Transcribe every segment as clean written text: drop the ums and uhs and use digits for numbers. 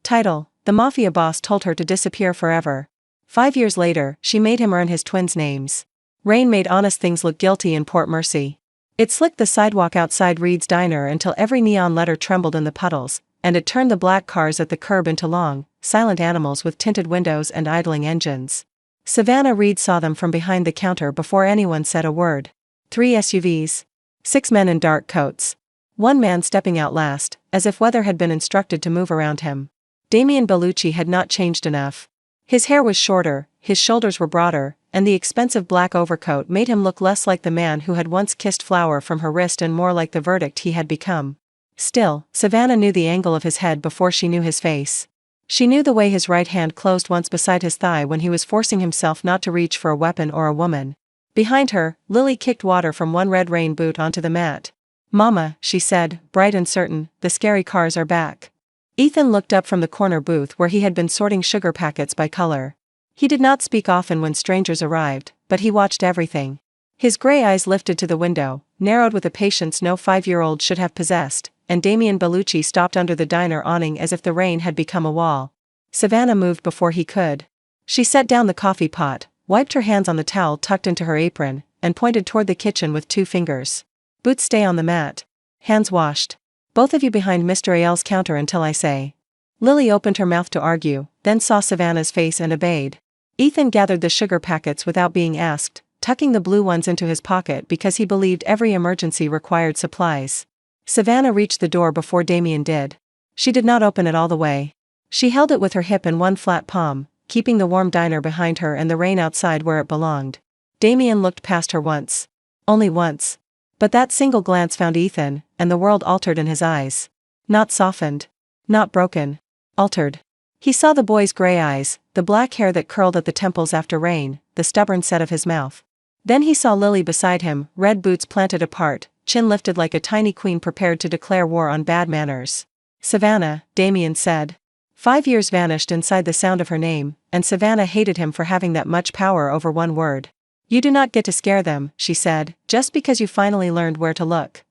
Title: The Mafia boss told her to disappear forever. 5 years later, she made him earn his twins' names. Rain made honest things look guilty in Port Mercy. It slicked the sidewalk outside Reed's diner until every neon letter trembled in the puddles, and it turned the black cars at the curb into long, silent animals with tinted windows and idling engines. Savannah Reed saw them from behind the counter before anyone said a word. 3 SUVs. 6 men in dark coats. One man stepping out last, as if weather had been instructed to move around him. Damian Bellucci had not changed enough. His hair was shorter, his shoulders were broader, and the expensive black overcoat made him look less like the man who had once kissed flower from her wrist and more like the verdict he had become. Still, Savannah knew the angle of his head before she knew his face. She knew the way his right hand closed once beside his thigh when he was forcing himself not to reach for a weapon or a woman. Behind her, Lily kicked water from one red rain boot onto the mat. "Mama," she said, bright and certain, "the scary cars are back." Ethan looked up from the corner booth where he had been sorting sugar packets by color. He did not speak often when strangers arrived, but he watched everything. His gray eyes lifted to the window, narrowed with a patience no 5-year-old should have possessed, and Damian Bellucci stopped under the diner awning as if the rain had become a wall. Savannah moved before he could. She set down the coffee pot, wiped her hands on the towel tucked into her apron, and pointed toward the kitchen with 2 fingers. "Boots stay on the mat. Hands washed. Both of you behind Mr. A.L.'s counter until I say." Lily opened her mouth to argue, then saw Savannah's face and obeyed. Ethan gathered the sugar packets without being asked, tucking the blue ones into his pocket because he believed every emergency required supplies. Savannah reached the door before Damian did. She did not open it all the way. She held it with her hip in one flat palm, keeping the warm diner behind her and the rain outside where it belonged. Damian looked past her once. Only once. But that single glance found Ethan, and the world altered in his eyes. Not softened. Not broken. Altered. He saw the boy's gray eyes, the black hair that curled at the temples after rain, the stubborn set of his mouth. Then he saw Lily beside him, red boots planted apart, chin lifted like a tiny queen prepared to declare war on bad manners. "Savannah," Damian said. 5 years vanished inside the sound of her name, and Savannah hated him for having that much power over one word. "You do not get to scare them," she said, "just because you finally learned where to look."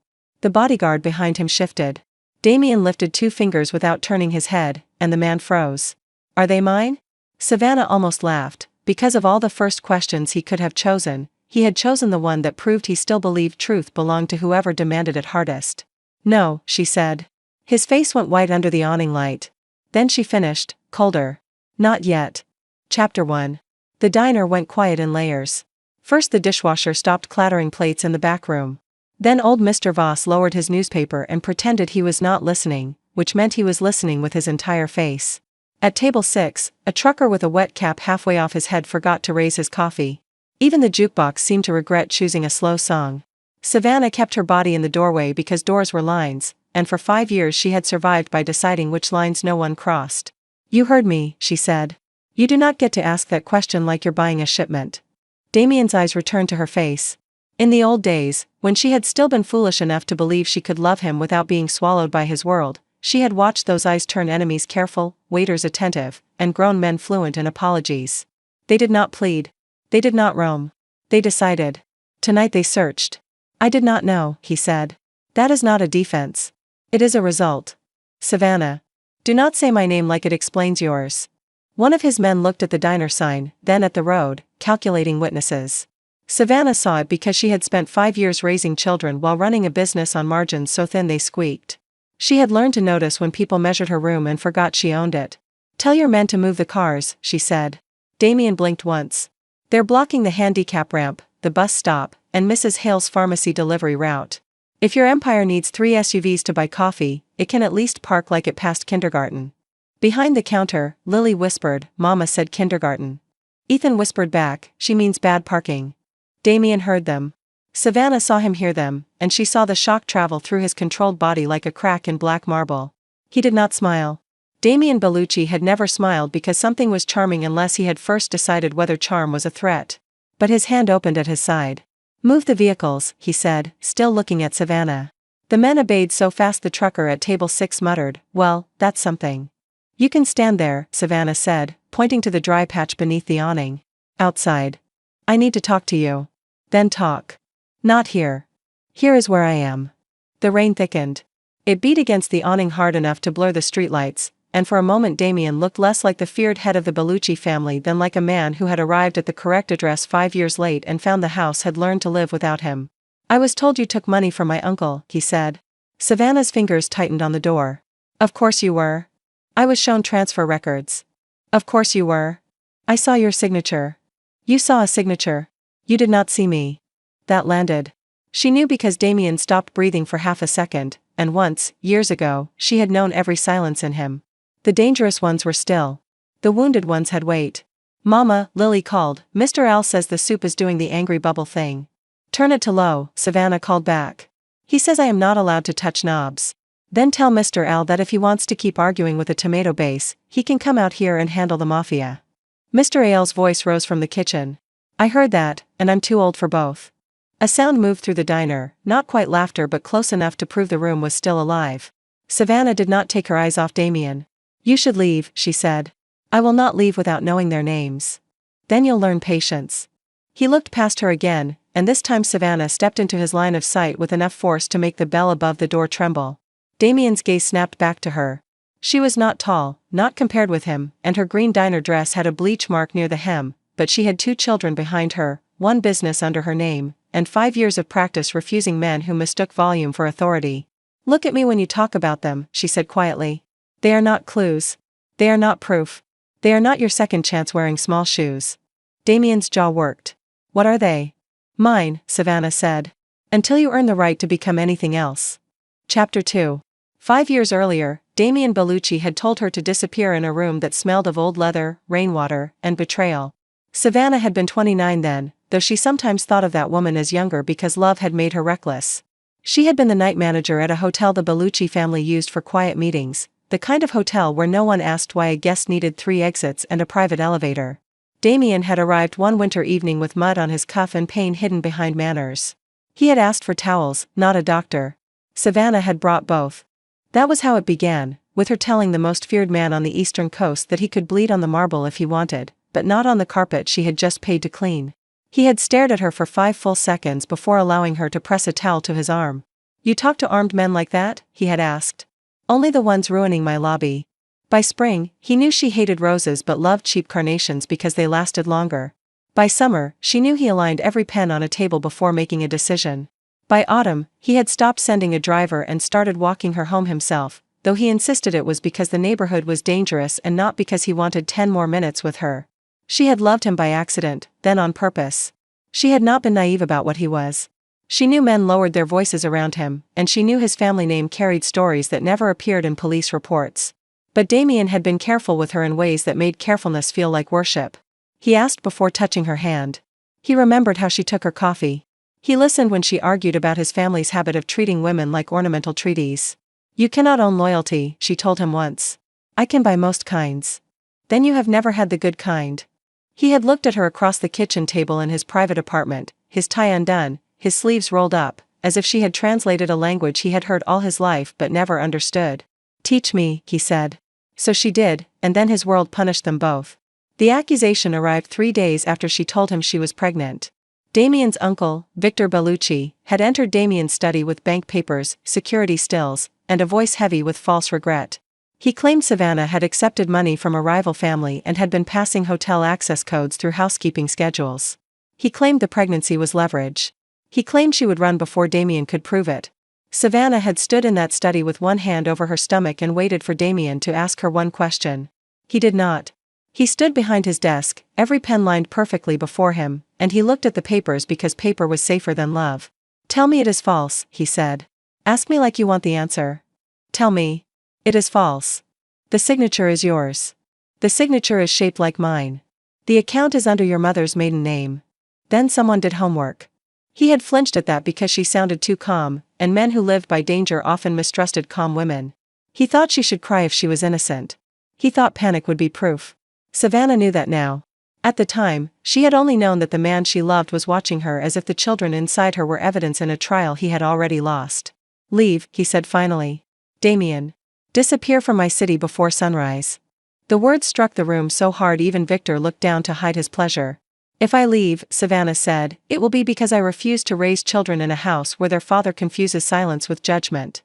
The bodyguard behind him shifted. Damian lifted 2 fingers without turning his head, and the man froze. "Are they mine?" Savannah almost laughed. Because of all the first questions he could have chosen, he had chosen the one that proved he still believed truth belonged to whoever demanded it hardest. "No," she said. His face went white under the awning light. Then she finished, colder. "Not yet." Chapter 1. The diner went quiet in layers. First the dishwasher stopped clattering plates in the back room. Then old Mr. Voss lowered his newspaper and pretended he was not listening, which meant he was listening with his entire face. At table 6, a trucker with a wet cap halfway off his head forgot to raise his coffee. Even the jukebox seemed to regret choosing a slow song. Savannah kept her body in the doorway because doors were lines, and for 5 years she had survived by deciding which lines no one crossed. "You heard me," she said. "You do not get to ask that question like you're buying a shipment." Damian's eyes returned to her face. In the old days, when she had still been foolish enough to believe she could love him without being swallowed by his world, she had watched those eyes turn enemies careful, waiters attentive, and grown men fluent in apologies. They did not plead. They did not roam. They decided. Tonight they searched. "I did not know," he said. "That is not a defense. It is a result. Savannah. Do not say my name like it explains yours." One of his men looked at the diner sign, then at the road, calculating witnesses. Savannah saw it because she had spent 5 years raising children while running a business on margins so thin they squeaked. She had learned to notice when people measured her room and forgot she owned it. "Tell your men to move the cars," she said. Damian blinked once. "They're blocking the handicap ramp, the bus stop, and Mrs. Hale's pharmacy delivery route. If your empire needs 3 SUVs to buy coffee, it can at least park like it passed kindergarten." Behind the counter, Lily whispered, "Mama said kindergarten." Ethan whispered back, "She means bad parking." Damian heard them. Savannah saw him hear them, and she saw the shock travel through his controlled body like a crack in black marble. He did not smile. Damian Bellucci had never smiled because something was charming unless he had first decided whether charm was a threat. But his hand opened at his side. "Move the vehicles," he said, still looking at Savannah. The men obeyed so fast the trucker at table 6 muttered, "Well, that's something." "You can stand there," Savannah said, pointing to the dry patch beneath the awning. "Outside. I need to talk to you." "Then talk." "Not here. Here is where I am." The rain thickened. It beat against the awning hard enough to blur the streetlights, and for a moment Damien looked less like the feared head of the Bellucci family than like a man who had arrived at the correct address 5 years late and found the house had learned to live without him. "I was told you took money from my uncle," he said. Savannah's fingers tightened on the door. "Of course you were. I was shown transfer records." "Of course you were. I saw your signature." "You saw a signature. You did not see me." That landed. She knew because Damien stopped breathing for half a second, and once, years ago, she had known every silence in him. The dangerous ones were still. The wounded ones had weight. "Mama," Lily called, "Mr. Al says the soup is doing the angry bubble thing." "Turn it to low," Savannah called back. "He says I am not allowed to touch knobs." "Then tell Mr. Al that if he wants to keep arguing with a tomato base, he can come out here and handle the Mafia." Mr. Al's voice rose from the kitchen. "I heard that, and I'm too old for both." A sound moved through the diner, not quite laughter but close enough to prove the room was still alive. Savannah did not take her eyes off Damien. "You should leave," she said. "I will not leave without knowing their names. Then you'll learn patience." He looked past her again, and this time Savannah stepped into his line of sight with enough force to make the bell above the door tremble. Damien's gaze snapped back to her. She was not tall, not compared with him, and her green diner dress had a bleach mark near the hem, but she had 2 children behind her, 1 business under her name, and 5 years of practice refusing men who mistook volume for authority. "Look at me when you talk about them," she said quietly. "They are not clues. They are not proof. They are not your second chance wearing small shoes." Damien's jaw worked. "What are they?" "Mine," Savannah said. "Until you earn the right to become anything else." Chapter 2. 5 years earlier, Damien Bellucci had told her to disappear in a room that smelled of old leather, rainwater, and betrayal. Savannah had been 29 then, though she sometimes thought of that woman as younger because love had made her reckless. She had been the night manager at a hotel the Bellucci family used for quiet meetings, the kind of hotel where no one asked why a guest needed 3 exits and a private elevator. Damien had arrived one winter evening with mud on his cuff and pain hidden behind manners. He had asked for towels, not a doctor. Savannah had brought both. That was how it began, with her telling the most feared man on the eastern coast that he could bleed on the marble if he wanted, but not on the carpet she had just paid to clean. He had stared at her for 5 full seconds before allowing her to press a towel to his arm. "You talk to armed men like that?" he had asked. "Only the ones ruining my lobby." By spring, he knew she hated roses but loved cheap carnations because they lasted longer. By summer, she knew he aligned every pen on a table before making a decision. By autumn, he had stopped sending a driver and started walking her home himself, though he insisted it was because the neighborhood was dangerous and not because he wanted 10 more minutes with her. She had loved him by accident, then on purpose. She had not been naive about what he was. She knew men lowered their voices around him, and she knew his family name carried stories that never appeared in police reports. But Damien had been careful with her in ways that made carefulness feel like worship. He asked before touching her hand. He remembered how she took her coffee. He listened when she argued about his family's habit of treating women like ornamental treaties. "You cannot own loyalty," she told him once. "I can buy most kinds." "Then you have never had the good kind." He had looked at her across the kitchen table in his private apartment, his tie undone, his sleeves rolled up, as if she had translated a language he had heard all his life but never understood. "Teach me," he said. So she did, and then his world punished them both. The accusation arrived 3 days after she told him she was pregnant. Damien's uncle, Victor Bellucci, had entered Damien's study with bank papers, security stills, and a voice heavy with false regret. He claimed Savannah had accepted money from a rival family and had been passing hotel access codes through housekeeping schedules. He claimed the pregnancy was leverage. He claimed she would run before Damien could prove it. Savannah had stood in that study with one hand over her stomach and waited for Damien to ask her one question. He did not. He stood behind his desk, every pen lined perfectly before him, and he looked at the papers because paper was safer than love. "Tell me it is false," he said. "Ask me like you want the answer. Tell me. It is false. The signature is yours. The signature is shaped like mine. The account is under your mother's maiden name." Then someone did homework. He had flinched at that because she sounded too calm, and men who lived by danger often mistrusted calm women. He thought she should cry if she was innocent. He thought panic would be proof. Savannah knew that now. At the time, she had only known that the man she loved was watching her as if the children inside her were evidence in a trial he had already lost. "Leave," he said finally. "Damien. Disappear from my city before sunrise." The words struck the room so hard even Victor looked down to hide his pleasure. "If I leave," Savannah said, "it will be because I refuse to raise children in a house where their father confuses silence with judgment."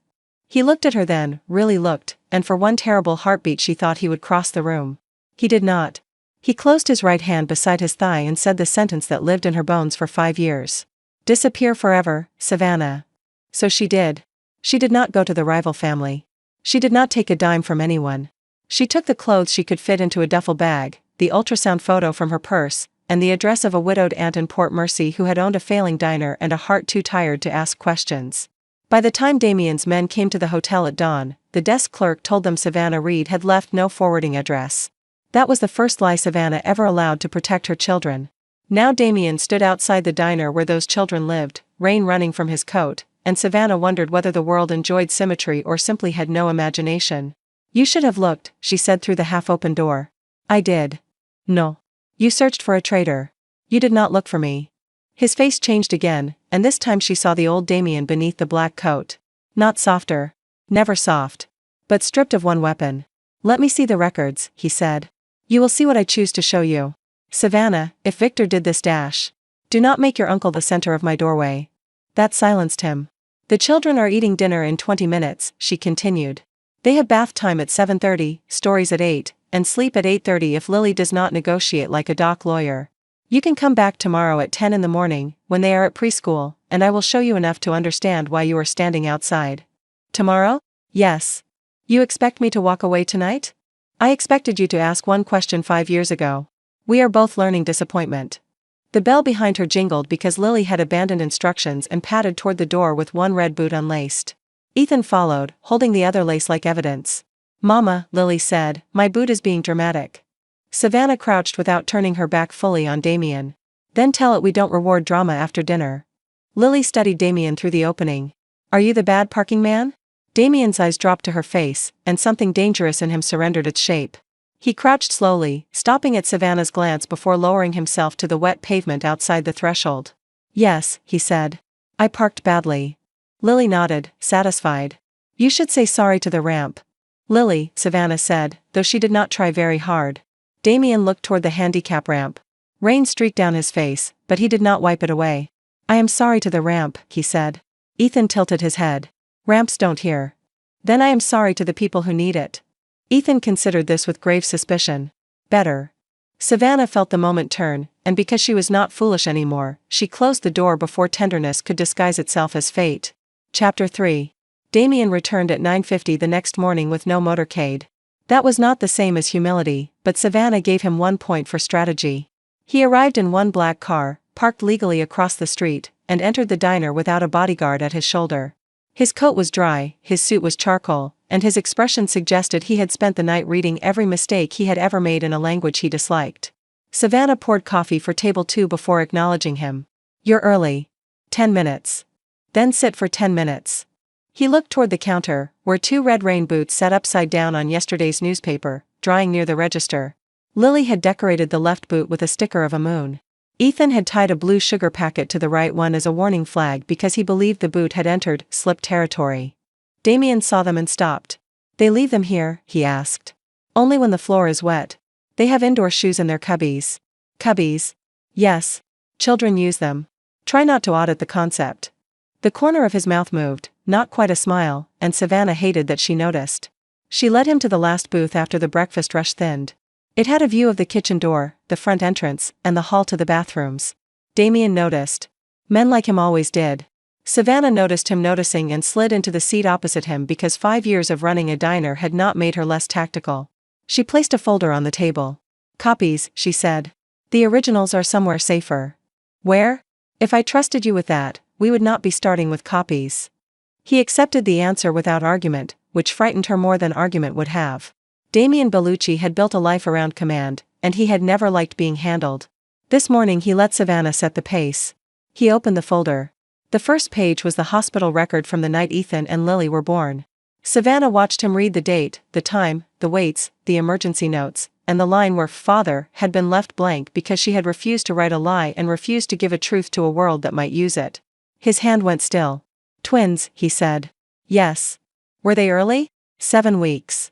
He looked at her then, really looked, and for one terrible heartbeat she thought he would cross the room. He did not. He closed his right hand beside his thigh and said the sentence that lived in her bones for 5 years. Disappear forever, Savannah. So she did. She did not go to the rival family. She did not take a dime from anyone. She took the clothes she could fit into a duffel bag, the ultrasound photo from her purse, and the address of a widowed aunt in Port Mercy who had owned a failing diner and a heart too tired to ask questions. By the time Damien's men came to the hotel at dawn, the desk clerk told them Savannah Reed had left no forwarding address. That was the first lie Savannah ever allowed to protect her children. Now Damien stood outside the diner where those children lived, rain running from his coat, and Savannah wondered whether the world enjoyed symmetry or simply had no imagination. You should have looked, she said through the half-open door. I did. No. You searched for a traitor. You did not look for me. His face changed again, and this time she saw the old Damien beneath the black coat. Not softer. Never soft. But stripped of one weapon. Let me see the records, he said. You will see what I choose to show you. Savannah, if Victor did this do not make your uncle the center of my doorway. That silenced him. The children are eating dinner in 20 minutes, she continued. They have bath time at 7:30, stories at 8, and sleep at 8:30 if Lily does not negotiate like a doc lawyer. You can come back tomorrow at 10 in the morning, when they are at preschool, and I will show you enough to understand why you are standing outside. Tomorrow? Yes. You expect me to walk away tonight? I expected you to ask one question 5 years ago. We are both learning disappointment. The bell behind her jingled because Lily had abandoned instructions and padded toward the door with one red boot unlaced. Ethan followed, holding the other lace like evidence. Mama, Lily said, my boot is being dramatic. Savannah crouched without turning her back fully on Damien. Then tell it we don't reward drama after dinner. Lily studied Damien through the opening. Are you the bad parking man? Damien's eyes dropped to her face, and something dangerous in him surrendered its shape. He crouched slowly, stopping at Savannah's glance before lowering himself to the wet pavement outside the threshold. Yes, he said. I parked badly. Lily nodded, satisfied. You should say sorry to the ramp. Lily, Savannah said, though she did not try very hard. Damien looked toward the handicap ramp. Rain streaked down his face, but he did not wipe it away. I am sorry to the ramp, he said. Ethan tilted his head. Ramps don't here. Then I am sorry to the people who need it. Ethan considered this with grave suspicion. Better. Savannah felt the moment turn, and because she was not foolish anymore, she closed the door before tenderness could disguise itself as fate. Chapter 3. Damien returned at 9:50 the next morning with no motorcade. That was not the same as humility, but Savannah gave him 1 point for strategy. He arrived in one black car, parked legally across the street, and entered the diner without a bodyguard at his shoulder. His coat was dry, his suit was charcoal, and his expression suggested he had spent the night reading every mistake he had ever made in a language he disliked. Savannah poured coffee for table 2 before acknowledging him. You're early. 10 minutes. Then sit for 10 minutes. He looked toward the counter, where 2 red rain boots sat upside down on yesterday's newspaper, drying near the register. Lily had decorated the left boot with a sticker of a moon. Ethan had tied a blue sugar packet to the right one as a warning flag because he believed the boot had entered slip territory. Damien saw them and stopped. They leave them here, he asked. Only when the floor is wet. They have indoor shoes in their cubbies. Cubbies? Yes. Children use them. Try not to audit the concept. The corner of his mouth moved, not quite a smile, and Savannah hated that she noticed. She led him to the last booth after the breakfast rush thinned. It had a view of the kitchen door, the front entrance, and the hall to the bathrooms. Damien noticed. Men like him always did. Savannah noticed him noticing and slid into the seat opposite him because 5 years of running a diner had not made her less tactical. She placed a folder on the table. Copies, she said. The originals are somewhere safer. Where? If I trusted you with that, we would not be starting with copies. He accepted the answer without argument, which frightened her more than argument would have. Damien Bellucci had built a life around command, and he had never liked being handled. This morning he let Savannah set the pace. He opened the folder. The first page was the hospital record from the night Ethan and Lily were born. Savannah watched him read the date, the time, the weights, the emergency notes, and the line where father had been left blank because she had refused to write a lie and refused to give a truth to a world that might use it. His hand went still. Twins, he said. Yes. Were they early? 7 weeks.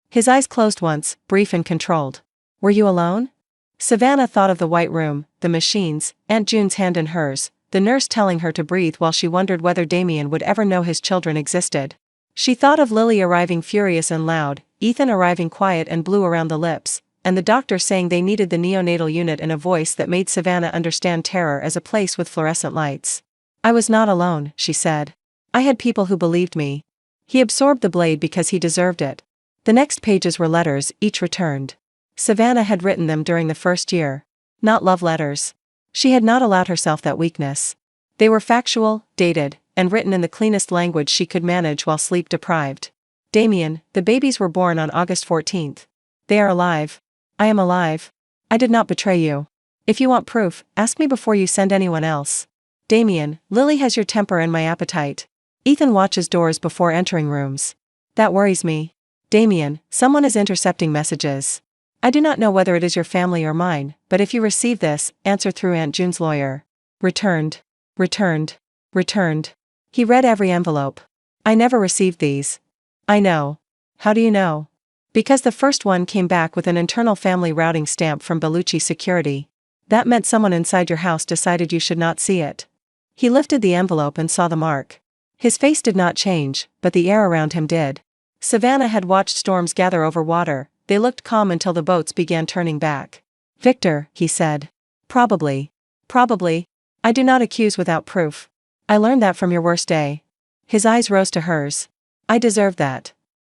His eyes closed once, brief and controlled. Were you alone? Savannah thought of the white room, the machines, Aunt June's hand in hers, the nurse telling her to breathe while she wondered whether Damien would ever know his children existed. She thought of Lily arriving furious and loud, Ethan arriving quiet and blue around the lips, and the doctor saying they needed the neonatal unit in a voice that made Savannah understand terror as a place with fluorescent lights. I was not alone, she said. I had people who believed me. He absorbed the blade because he deserved it. The next pages were letters, each returned. Savannah had written them during the first year. Not love letters. She had not allowed herself that weakness. They were factual, dated, and written in the cleanest language she could manage while sleep-deprived. Damien, the babies were born on August 14th. They are alive. I am alive. I did not betray you. If you want proof, ask me before you send anyone else. Damien, Lily has your temper and my appetite. Ethan watches doors before entering rooms. That worries me. Damien, someone is intercepting messages. I do not know whether it is your family or mine, but if you receive this, answer through Aunt June's lawyer. Returned. Returned. Returned. He read every envelope. I never received these. I know. How do you know? Because the first one came back with an internal family routing stamp from Bellucci Security. That meant someone inside your house decided you should not see it. He lifted the envelope and saw the mark. His face did not change, but the air around him did. Savannah had watched storms gather over water. They looked calm until the boats began turning back. Victor, he said. Probably. Probably. I do not accuse without proof. I learned that from your worst day. His eyes rose to hers. I deserve that.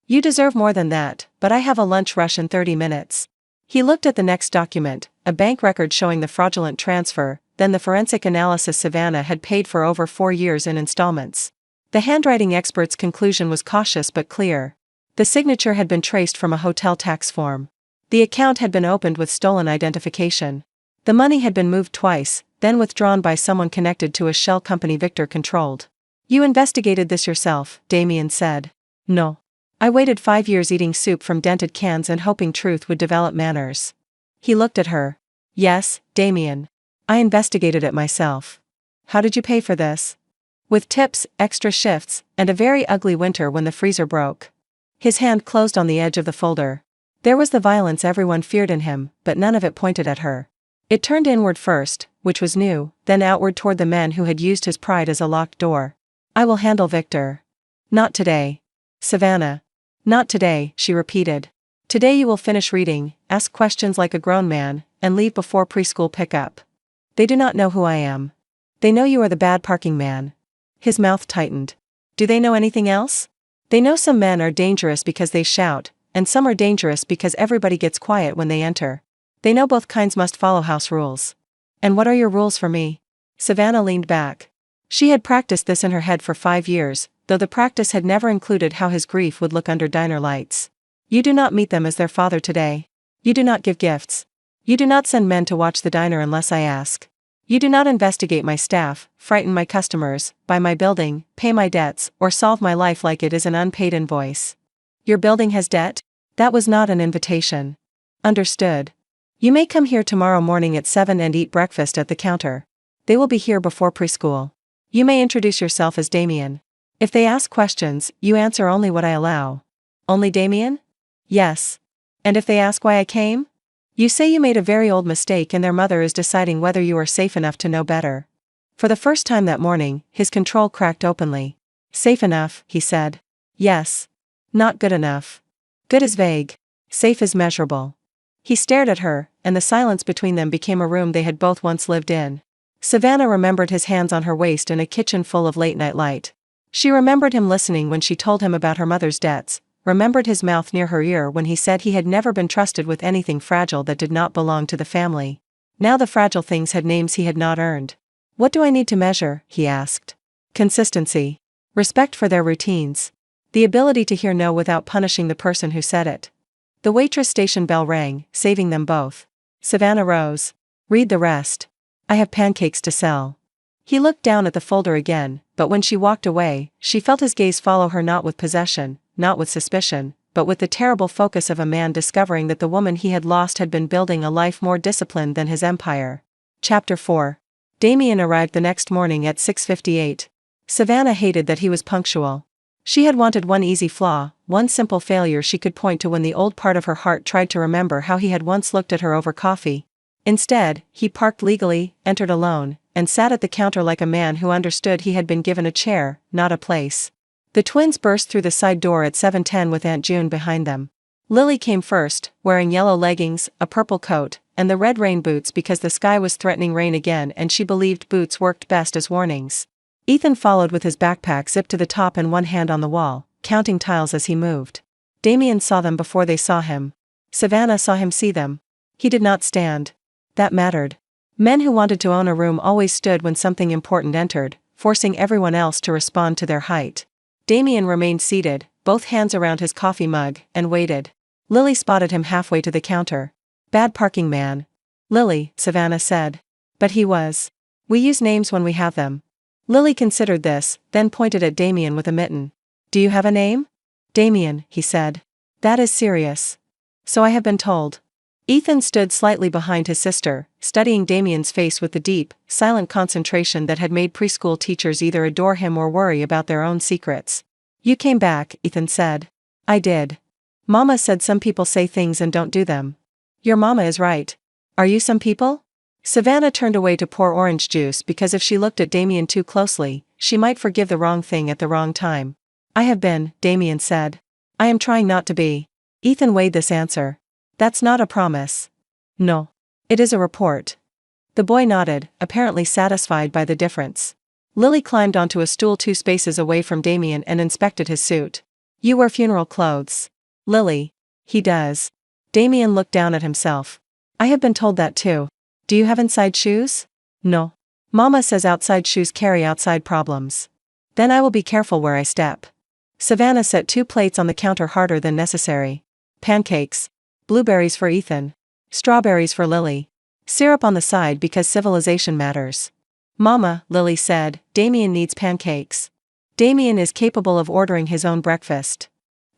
You deserve more than that, but I have a lunch rush in 30 minutes. He looked at the next document, a bank record showing the fraudulent transfer, then the forensic analysis Savannah had paid for over 4 years in installments. The handwriting expert's conclusion was cautious but clear. The signature had been traced from a hotel tax form. The account had been opened with stolen identification. The money had been moved twice, then withdrawn by someone connected to a shell company Victor controlled. You investigated this yourself, Damien said. No. I waited 5 years eating soup from dented cans and hoping truth would develop manners. He looked at her. Yes, Damien. I investigated it myself. How did you pay for this? With tips, extra shifts, and a very ugly winter when the freezer broke. His hand closed on the edge of the folder. There was the violence everyone feared in him, but none of it pointed at her. It turned inward first, which was new, then outward toward the men who had used his pride as a locked door. I will handle Victor. Not today. Savannah. Not today, she repeated. Today you will finish reading, ask questions like a grown man, and leave before preschool pickup. They do not know who I am. They know you are the bad parking man. His mouth tightened. Do they know anything else? They know some men are dangerous because they shout, and some are dangerous because everybody gets quiet when they enter. They know both kinds must follow house rules. And what are your rules for me? Savannah leaned back. She had practiced this in her head for 5 years, though the practice had never included how his grief would look under diner lights. You do not meet them as their father today. You do not give gifts. You do not send men to watch the diner unless I ask. You do not investigate my staff, frighten my customers, buy my building, pay my debts, or solve my life like it is an unpaid invoice. Your building has debt? That was not an invitation. Understood. You may come here tomorrow morning at 7 and eat breakfast at the counter. They will be here before preschool. You may introduce yourself as Damien. If they ask questions, you answer only what I allow. Only Damien? Yes. And if they ask why I came? You say you made a very old mistake and their mother is deciding whether you are safe enough to know better. For the first time that morning, his control cracked openly. Safe enough, he said. Yes. Not good enough. Good is vague. Safe is measurable. He stared at her, and the silence between them became a room they had both once lived in. Savannah remembered his hands on her waist in a kitchen full of late-night light. She remembered him listening when she told him about her mother's debts, remembered his mouth near her ear when he said he had never been trusted with anything fragile that did not belong to the family. Now the fragile things had names he had not earned. What do I need to measure? He asked. Consistency. Respect for their routines. The ability to hear no without punishing the person who said it. The waitress station bell rang, saving them both. Savannah rose. Read the rest. I have pancakes to sell. He looked down at the folder again, but when she walked away, she felt his gaze follow her not with possession, not with suspicion, but with the terrible focus of a man discovering that the woman he had lost had been building a life more disciplined than his empire. Chapter 4. Damien arrived the next morning at 6:58. Savannah hated that he was punctual. She had wanted one easy flaw, one simple failure she could point to when the old part of her heart tried to remember how he had once looked at her over coffee. Instead, he parked legally, entered alone, and sat at the counter like a man who understood he had been given a chair, not a place. The twins burst through the side door at 7:10 with Aunt June behind them. Lily came first, wearing yellow leggings, a purple coat, and the red rain boots because the sky was threatening rain again and she believed boots worked best as warnings. Ethan followed with his backpack zipped to the top and one hand on the wall, counting tiles as he moved. Damien saw them before they saw him. Savannah saw him see them. He did not stand. That mattered. Men who wanted to own a room always stood when something important entered, forcing everyone else to respond to their height. Damien remained seated, both hands around his coffee mug, and waited. Lily spotted him halfway to the counter. Bad parking man. Lily, Savannah said. But he was. We use names when we have them. Lily considered this, then pointed at Damien with a mitten. Do you have a name? Damien, he said. That is serious. So I have been told. Ethan stood slightly behind his sister, studying Damien's face with the deep, silent concentration that had made preschool teachers either adore him or worry about their own secrets. You came back, Ethan said. I did. Mama said some people say things and don't do them. Your mama is right. Are you some people? Savannah turned away to pour orange juice because if she looked at Damien too closely, she might forgive the wrong thing at the wrong time. I have been, Damien said. I am trying not to be. Ethan weighed this answer. That's not a promise. No. It is a report. The boy nodded, apparently satisfied by the difference. Lily climbed onto a stool 2 spaces away from Damien and inspected his suit. You wear funeral clothes. Lily. He does. Damien looked down at himself. I have been told that too. Do you have inside shoes? No. Mama says outside shoes carry outside problems. Then I will be careful where I step. Savannah set 2 plates on the counter harder than necessary. Pancakes. Blueberries for Ethan. Strawberries for Lily. Syrup on the side because civilization matters. Mama, Lily said, Damien needs pancakes. Damien is capable of ordering his own breakfast.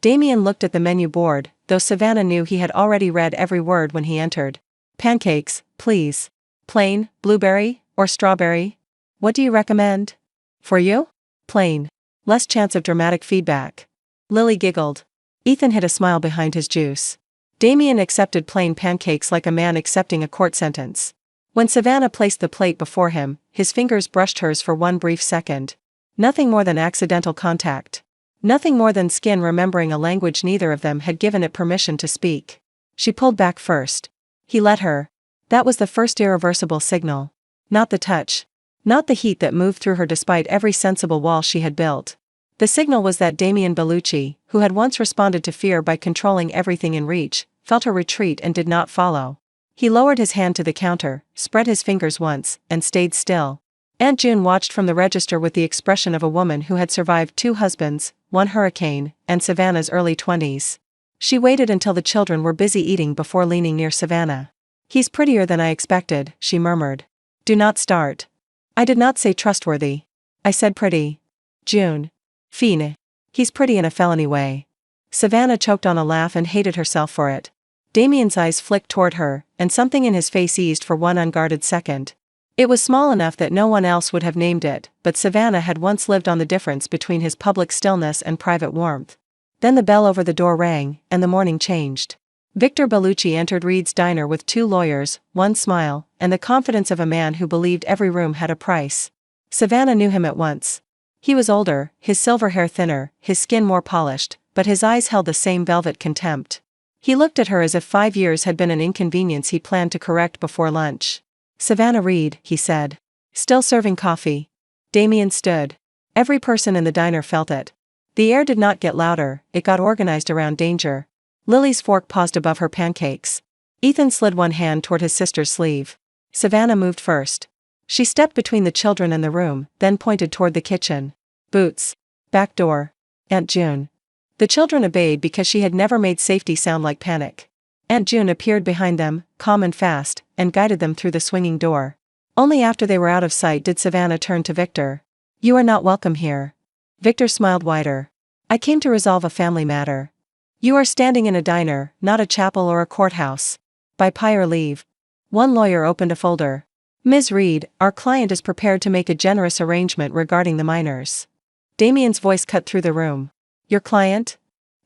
Damien looked at the menu board, though Savannah knew he had already read every word when he entered. Pancakes, please. Plain, blueberry, or strawberry? What do you recommend? For you? Plain. Less chance of dramatic feedback. Lily giggled. Ethan hid a smile behind his juice. Damien accepted plain pancakes like a man accepting a court sentence. When Savannah placed the plate before him, his fingers brushed hers for one brief second. Nothing more than accidental contact. Nothing more than skin remembering a language neither of them had given it permission to speak. She pulled back first. He let her. That was the first irreversible signal. Not the touch. Not the heat that moved through her despite every sensible wall she had built. The signal was that Damien Bellucci, who had once responded to fear by controlling everything in reach, felt her retreat and did not follow. He lowered his hand to the counter, spread his fingers once, and stayed still. Aunt June watched from the register with the expression of a woman who had survived 2 husbands, 1 hurricane, and Savannah's early 20s. She waited until the children were busy eating before leaning near Savannah. He's prettier than I expected, she murmured. Do not start. I did not say trustworthy. I said pretty. June. Fine. He's pretty in a felony way. Savannah choked on a laugh and hated herself for it. Damien's eyes flicked toward her, and something in his face eased for one unguarded second. It was small enough that no one else would have named it, but Savannah had once lived on the difference between his public stillness and private warmth. Then the bell over the door rang, and the morning changed. Victor Bellucci entered Reed's diner with 2 lawyers, 1 smile, and the confidence of a man who believed every room had a price. Savannah knew him at once. He was older, his silver hair thinner, his skin more polished, but his eyes held the same velvet contempt. He looked at her as if 5 years had been an inconvenience he planned to correct before lunch. Savannah Reed, he said. Still serving coffee. Damien stood. Every person in the diner felt it. The air did not get louder, it got organized around danger. Lily's fork paused above her pancakes. Ethan slid one hand toward his sister's sleeve. Savannah moved first. She stepped between the children and the room, then pointed toward the kitchen. Boots. Back door. Aunt June. The children obeyed because she had never made safety sound like panic. Aunt June appeared behind them, calm and fast, and guided them through the swinging door. Only after they were out of sight did Savannah turn to Victor. You are not welcome here. Victor smiled wider. I came to resolve a family matter. You are standing in a diner, not a chapel or a courthouse. By prior leave. One lawyer opened a folder. Ms. Reed, our client is prepared to make a generous arrangement regarding the minors. Damien's voice cut through the room. Your client?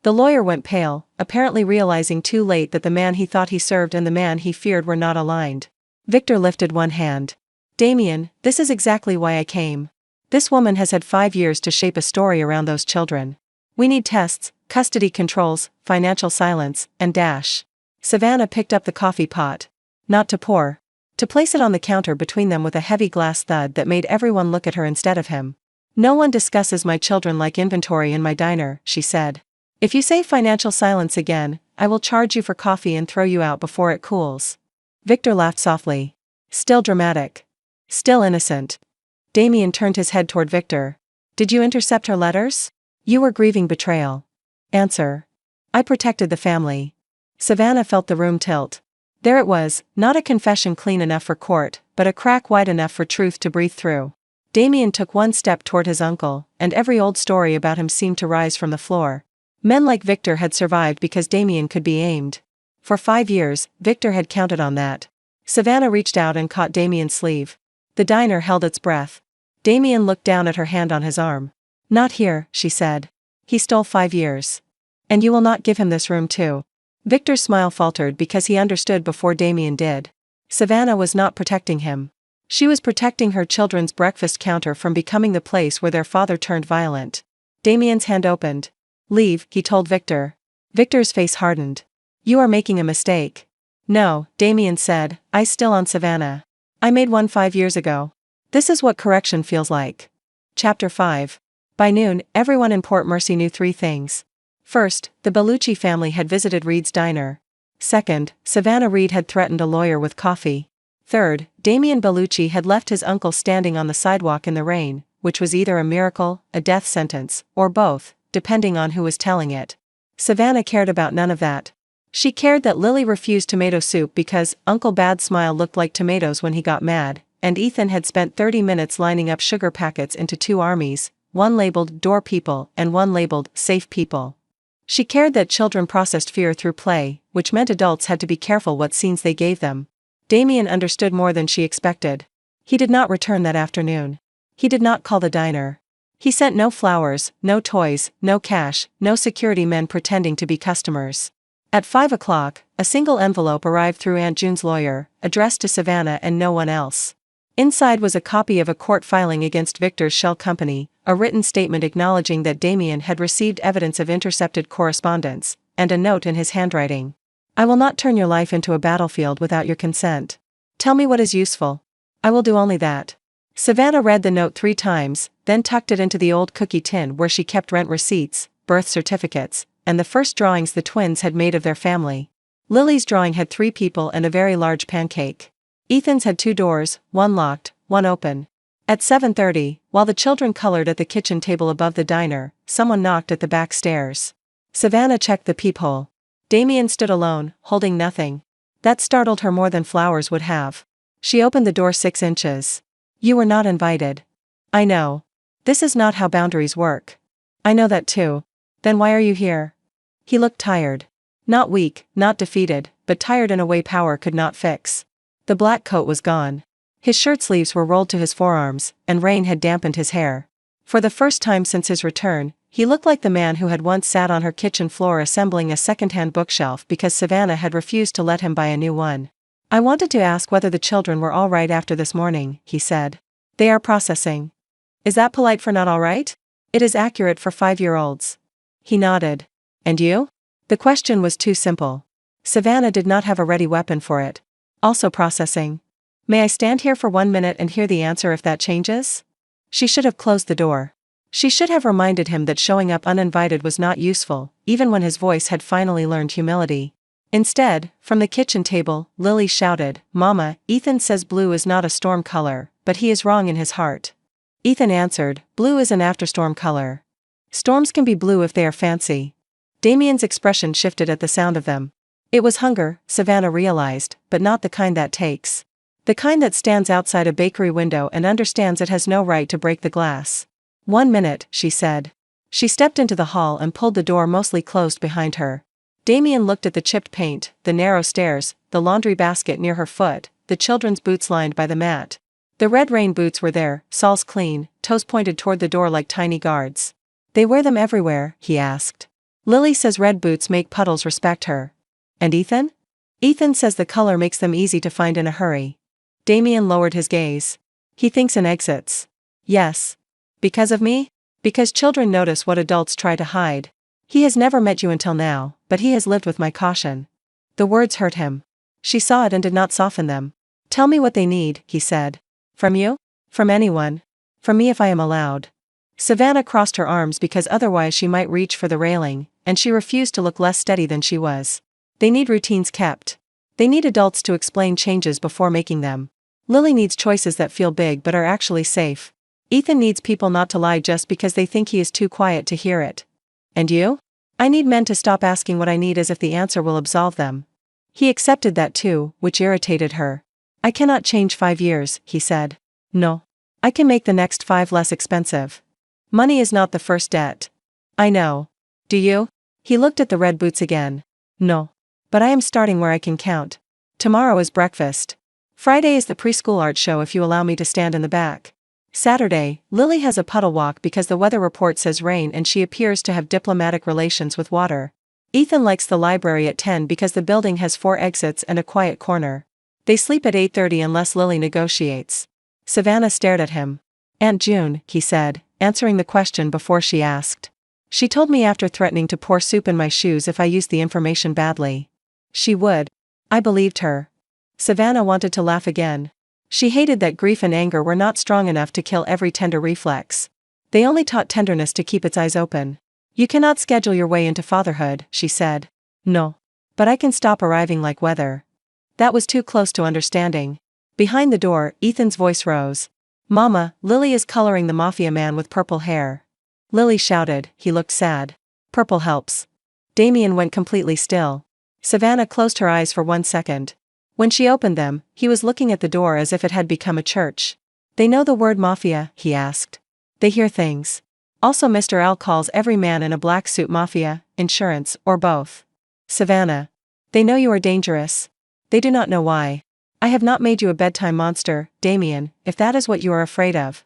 The lawyer went pale, apparently realizing too late that the man he thought he served and the man he feared were not aligned. Victor lifted one hand. Damien, this is exactly why I came. This woman has had 5 years to shape a story around those children. We need tests, custody controls, financial silence, and dash. Savannah picked up the coffee pot. Not to pour. To place it on the counter between them with a heavy glass thud that made everyone look at her instead of him. No one discusses my children like inventory in my diner, she said. If you say financial silence again, I will charge you for coffee and throw you out before it cools. Victor laughed softly. Still dramatic. Still innocent. Damien turned his head toward Victor. Did you intercept her letters? You were grieving betrayal. Answer. I protected the family. Savannah felt the room tilt. There it was, not a confession clean enough for court, but a crack wide enough for truth to breathe through. Damien took one step toward his uncle, and every old story about him seemed to rise from the floor. Men like Victor had survived because Damien could be aimed. For 5 years, Victor had counted on that. Savannah reached out and caught Damien's sleeve. The diner held its breath. Damien looked down at her hand on his arm. Not here, she said. He stole 5 years. And you will not give him this room too. Victor's smile faltered because he understood before Damien did. Savannah was not protecting him. She was protecting her children's breakfast counter from becoming the place where their father turned violent. Damien's hand opened. Leave, he told Victor. Victor's face hardened. You are making a mistake. No, Damien said, eyes still on Savannah. I made one 5 years ago. This is what correction feels like. Chapter 5. By noon, everyone in Port Mercy knew 3 things. First, the Bellucci family had visited Reed's diner. Second, Savannah Reed had threatened a lawyer with coffee. Third, Damien Bellucci had left his uncle standing on the sidewalk in the rain, which was either a miracle, a death sentence, or both, depending on who was telling it. Savannah cared about none of that. She cared that Lily refused tomato soup because Uncle Bad's smile looked like tomatoes when he got mad, and Ethan had spent 30 minutes lining up sugar packets into 2 armies, one labeled door people and one labeled safe people. She cared that children processed fear through play, which meant adults had to be careful what scenes they gave them. Damien understood more than she expected. He did not return that afternoon. He did not call the diner. He sent no flowers, no toys, no cash, no security men pretending to be customers. At 5 o'clock, a single envelope arrived through Aunt June's lawyer, addressed to Savannah and no one else. Inside was a copy of a court filing against Victor's shell company, a written statement acknowledging that Damien had received evidence of intercepted correspondence, and a note in his handwriting. I will not turn your life into a battlefield without your consent. Tell me what is useful. I will do only that. Savannah read the note 3 times, then tucked it into the old cookie tin where she kept rent receipts, birth certificates, and the first drawings the twins had made of their family. Lily's drawing had 3 people and a very large pancake. Ethan's had 2 doors, one locked, one open. At 7:30, while the children colored at the kitchen table above the diner, someone knocked at the back stairs. Savannah checked the peephole. Damien stood alone, holding nothing. That startled her more than flowers would have. She opened the door 6 inches. You were not invited. I know. This is not how boundaries work. I know that too. Then why are you here? He looked tired. Not weak, not defeated, but tired in a way power could not fix. The black coat was gone. His shirt sleeves were rolled to his forearms, and rain had dampened his hair. For the first time since his return, he looked like the man who had once sat on her kitchen floor assembling a second-hand bookshelf because Savannah had refused to let him buy a new one. I wanted to ask whether the children were all right after this morning, he said. They are processing. Is that polite for not all right? It is accurate for 5-year-olds. He nodded. And you? The question was too simple. Savannah did not have a ready weapon for it. Also processing. May I stand here for 1 minute and hear the answer if that changes? She should have closed the door. She should have reminded him that showing up uninvited was not useful, even when his voice had finally learned humility. Instead, from the kitchen table, Lily shouted, Mama, Ethan says blue is not a storm color, but he is wrong in his heart. Ethan answered, blue is an after-storm color. Storms can be blue if they are fancy. Damien's expression shifted at the sound of them. It was hunger, Savannah realized, but not the kind that takes. The kind that stands outside a bakery window and understands it has no right to break the glass. 1 minute, she said. She stepped into the hall and pulled the door mostly closed behind her. Damien looked at the chipped paint, the narrow stairs, the laundry basket near her foot, the children's boots lined by the mat. The red rain boots were there, soles clean, toes pointed toward the door like tiny guards. They wear them everywhere, he asked. Lily says red boots make puddles respect her. And Ethan? Ethan says the color makes them easy to find in a hurry. Damien lowered his gaze. He thinks in exits. Yes. Because of me? Because children notice what adults try to hide. He has never met you until now, but he has lived with my caution. The words hurt him. She saw it and did not soften them. Tell me what they need, he said. From you? From anyone. From me if I am allowed. Savannah crossed her arms because otherwise she might reach for the railing, and she refused to look less steady than she was. They need routines kept. They need adults to explain changes before making them. Lily needs choices that feel big but are actually safe. Ethan needs people not to lie just because they think he is too quiet to hear it. And you? I need men to stop asking what I need as if the answer will absolve them. He accepted that too, which irritated her. I cannot change 5 years, he said. No. I can make the next 5 less expensive. Money is not the first debt. I know. Do you? He looked at the red boots again. No. But I am starting where I can count. Tomorrow is breakfast. Friday is the preschool art show if you allow me to stand in the back. Saturday, Lily has a puddle walk because the weather report says rain and she appears to have diplomatic relations with water. Ethan likes the library at 10 because the building has 4 exits and a quiet corner. They sleep at 8:30 unless Lily negotiates. Savannah stared at him. Aunt June, he said, answering the question before she asked. She told me after threatening to pour soup in my shoes if I used the information badly. She would. I believed her. Savannah wanted to laugh again. She hated that grief and anger were not strong enough to kill every tender reflex. They only taught tenderness to keep its eyes open. You cannot schedule your way into fatherhood, she said. No. But I can stop arriving like weather. That was too close to understanding. Behind the door, Ethan's voice rose. Mama, Lily is coloring the Mafia man with purple hair. Lily shouted, he looked sad. Purple helps. Damien went completely still. Savannah closed her eyes for 1 second. When she opened them, he was looking at the door as if it had become a church. They know the word Mafia, he asked. They hear things. Also Mr. L calls every man in a black suit Mafia, insurance, or both. Savannah. They know you are dangerous. They do not know why. I have not made you a bedtime monster, Damien, if that is what you are afraid of.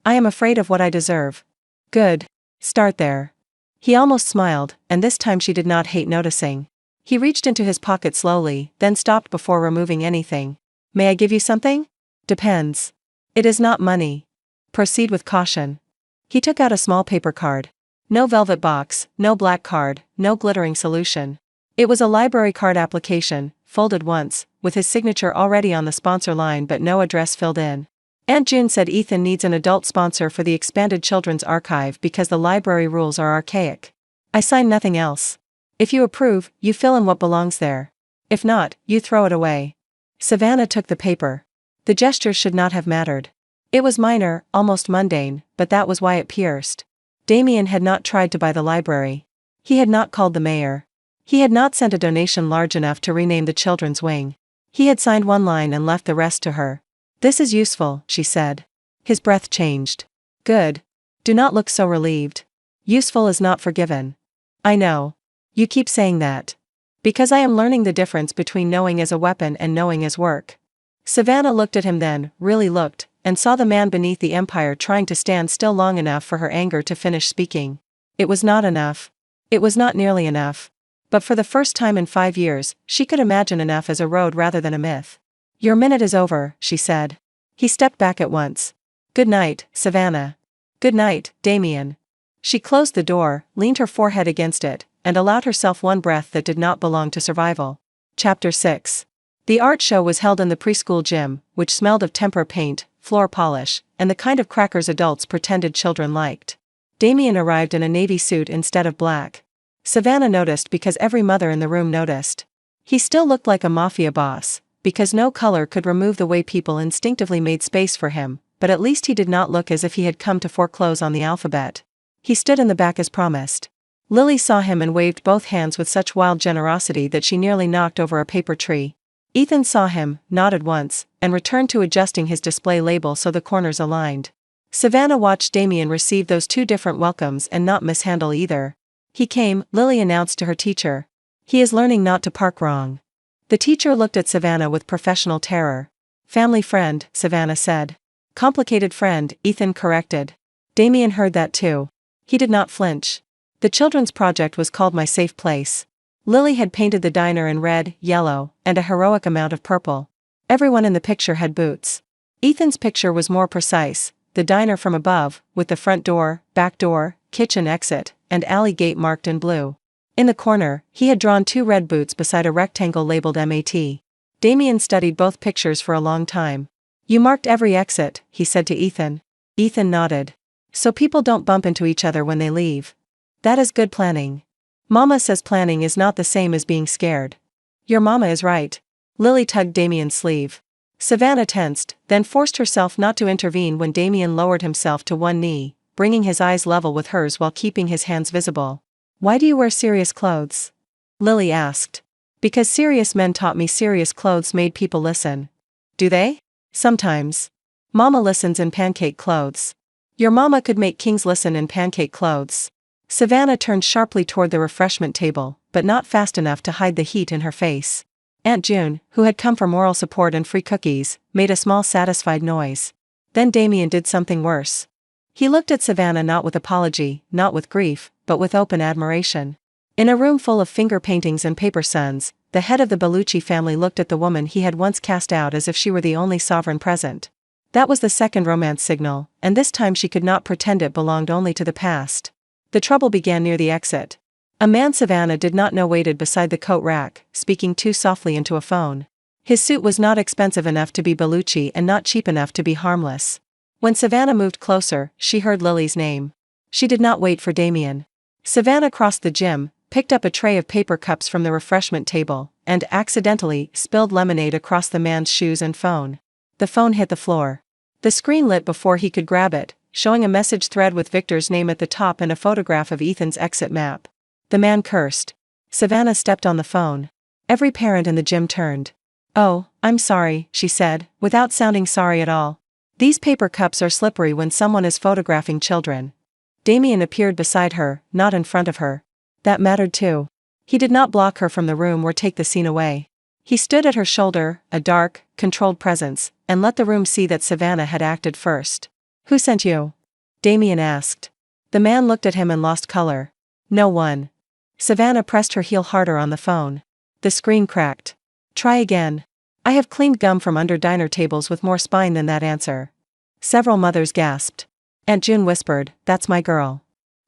I am afraid of what I deserve. Good. Start there. He almost smiled, and this time she did not hate noticing. He reached into his pocket slowly, then stopped before removing anything. May I give you something? Depends. It is not money. Proceed with caution. He took out a small paper card. No velvet box, no black card, no glittering solution. It was a library card application, folded once, with his signature already on the sponsor line but no address filled in. Aunt June said Ethan needs an adult sponsor for the expanded children's archive because the library rules are archaic. I sign nothing else. If you approve, you fill in what belongs there. If not, you throw it away. Savannah took the paper. The gesture should not have mattered. It was minor, almost mundane, but that was why it pierced. Damien had not tried to buy the library. He had not called the mayor. He had not sent a donation large enough to rename the children's wing. He had signed 1 line and left the rest to her. This is useful, she said. His breath changed. Good. Do not look so relieved. Useful is not forgiven. I know. You keep saying that. Because I am learning the difference between knowing as a weapon and knowing as work. Savannah looked at him then, really looked, and saw the man beneath the empire trying to stand still long enough for her anger to finish speaking. It was not enough. It was not nearly enough. But for the first time in 5 years, she could imagine enough as a road rather than a myth. Your minute is over, she said. He stepped back at once. Good night, Savannah. Good night, Damien. She closed the door, leaned her forehead against it, and allowed herself one breath that did not belong to survival. Chapter 6. The art show was held in the preschool gym, which smelled of tempera paint, floor polish, and the kind of crackers adults pretended children liked. Damien arrived in a navy suit instead of black. Savannah noticed because every mother in the room noticed. He still looked like a mafia boss, because no color could remove the way people instinctively made space for him, but at least he did not look as if he had come to foreclose on the alphabet. He stood in the back as promised. Lily saw him and waved both hands with such wild generosity that she nearly knocked over a paper tree. Ethan saw him, nodded once, and returned to adjusting his display label so the corners aligned. Savannah watched Damien receive those 2 different welcomes and not mishandle either. He came, Lily announced to her teacher. He is learning not to park wrong. The teacher looked at Savannah with professional terror. Family friend, Savannah said. Complicated friend, Ethan corrected. Damien heard that too. He did not flinch. The children's project was called My Safe Place. Lily had painted the diner in red, yellow, and a heroic amount of purple. Everyone in the picture had boots. Ethan's picture was more precise, the diner from above, with the front door, back door, kitchen exit, and alley gate marked in blue. In the corner, he had drawn 2 red boots beside a rectangle labeled MAT. Damien studied both pictures for a long time. "You marked every exit," he said to Ethan. Ethan nodded. "So people don't bump into each other when they leave. That is good planning. Mama says planning is not the same as being scared." "Your mama is right." Lily tugged Damien's sleeve. Savannah tensed, then forced herself not to intervene when Damien lowered himself to one knee, bringing his eyes level with hers while keeping his hands visible. "Why do you wear serious clothes?" Lily asked. "Because serious men taught me serious clothes made people listen." "Do they?" "Sometimes. Mama listens in pancake clothes." "Your mama could make kings listen in pancake clothes." Savannah turned sharply toward the refreshment table, but not fast enough to hide the heat in her face. Aunt June, who had come for moral support and free cookies, made a small satisfied noise. Then Damien did something worse. He looked at Savannah not with apology, not with grief, but with open admiration. In a room full of finger paintings and paper suns, the head of the Bellucci family looked at the woman he had once cast out as if she were the only sovereign present. That was the second romance signal, and this time she could not pretend it belonged only to the past. The trouble began near the exit. A man Savannah did not know waited beside the coat rack, speaking too softly into a phone. His suit was not expensive enough to be Bellucci and not cheap enough to be harmless. When Savannah moved closer, she heard Lily's name. She did not wait for Damien. Savannah crossed the gym, picked up a tray of paper cups from the refreshment table, and accidentally spilled lemonade across the man's shoes and phone. The phone hit the floor. The screen lit before he could grab it, showing a message thread with Victor's name at the top and a photograph of Ethan's exit map. The man cursed. Savannah stepped on the phone. Every parent in the gym turned. "Oh, I'm sorry," she said, without sounding sorry at all. "These paper cups are slippery when someone is photographing children." Damien appeared beside her, not in front of her. That mattered too. He did not block her from the room or take the scene away. He stood at her shoulder, a dark, controlled presence, and let the room see that Savannah had acted first. "Who sent you?" Damien asked. The man looked at him and lost color. "No one." Savannah pressed her heel harder on the phone. The screen cracked. "Try again." "I have cleaned gum from under diner tables with more spine than that answer." Several mothers gasped. Aunt June whispered, "That's my girl."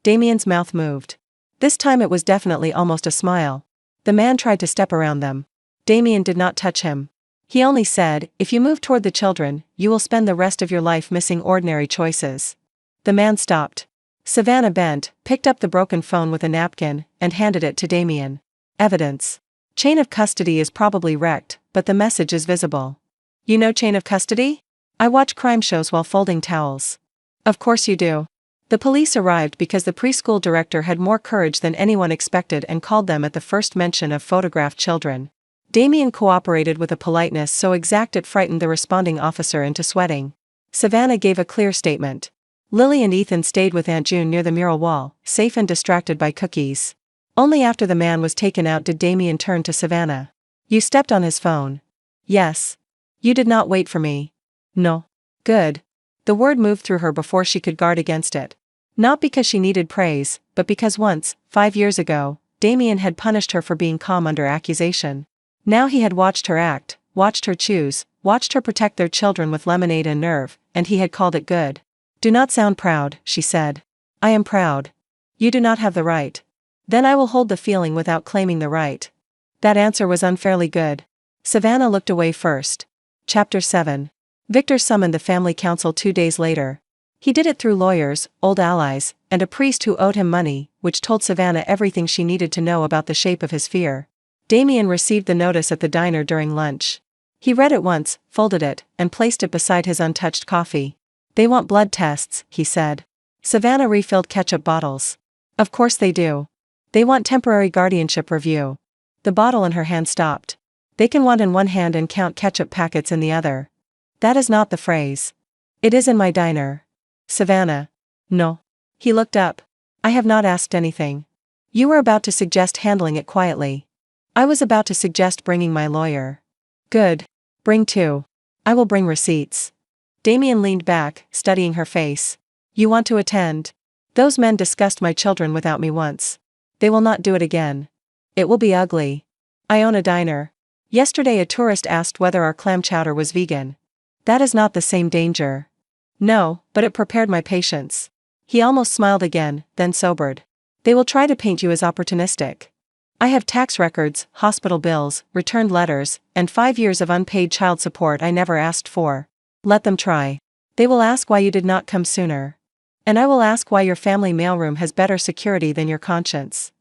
Damien's mouth moved. This time it was definitely almost a smile. The man tried to step around them. Damien did not touch him. He only said, "If you move toward the children, you will spend the rest of your life missing ordinary choices." The man stopped. Savannah bent, picked up the broken phone with a napkin, and handed it to Damien. "Evidence. Chain of custody is probably wrecked, but the message is visible." "You know chain of custody?" "I watch crime shows while folding towels." "Of course you do." The police arrived because the preschool director had more courage than anyone expected and called them at the first mention of photographed children. Damien cooperated with a politeness so exact it frightened the responding officer into sweating. Savannah gave a clear statement. Lily and Ethan stayed with Aunt June near the mural wall, safe and distracted by cookies. Only after the man was taken out did Damien turn to Savannah. "You stepped on his phone." "Yes." "You did not wait for me." "No." "Good." The word moved through her before she could guard against it. Not because she needed praise, but because once, 5 years ago, Damien had punished her for being calm under accusation. Now he had watched her act, watched her choose, watched her protect their children with lemonade and nerve, and he had called it good. "Do not sound proud," she said. "I am proud." "You do not have the right." "Then I will hold the feeling without claiming the right." That answer was unfairly good. Savannah looked away first. Chapter 7. Victor summoned the family council 2 days later. He did it through lawyers, old allies, and a priest who owed him money, which told Savannah everything she needed to know about the shape of his fear. Damien received the notice at the diner during lunch. He read it once, folded it, and placed it beside his untouched coffee. "They want blood tests," he said. Savannah refilled ketchup bottles. "Of course they do. They want temporary guardianship review." The bottle in her hand stopped. "They can want in one hand and count ketchup packets in the other." "That is not the phrase." "It is in my diner." "Savannah." "No." He looked up. "I have not asked anything. You were about to suggest handling it quietly." "I was about to suggest bringing my lawyer." "Good. Bring 2. I will bring receipts." Damien leaned back, studying her face. "You want to attend? Those men discussed my children without me once. They will not do it again. It will be ugly. I own a diner. Yesterday a tourist asked whether our clam chowder was vegan. That is not the same danger." No, but it prepared my patience. He almost smiled again, then sobered. They will try to paint you as opportunistic. I have tax records, hospital bills, returned letters, and 5 years of unpaid child support I never asked for. Let them try. They will ask why you did not come sooner. And I will ask why your family mailroom has better security than your conscience.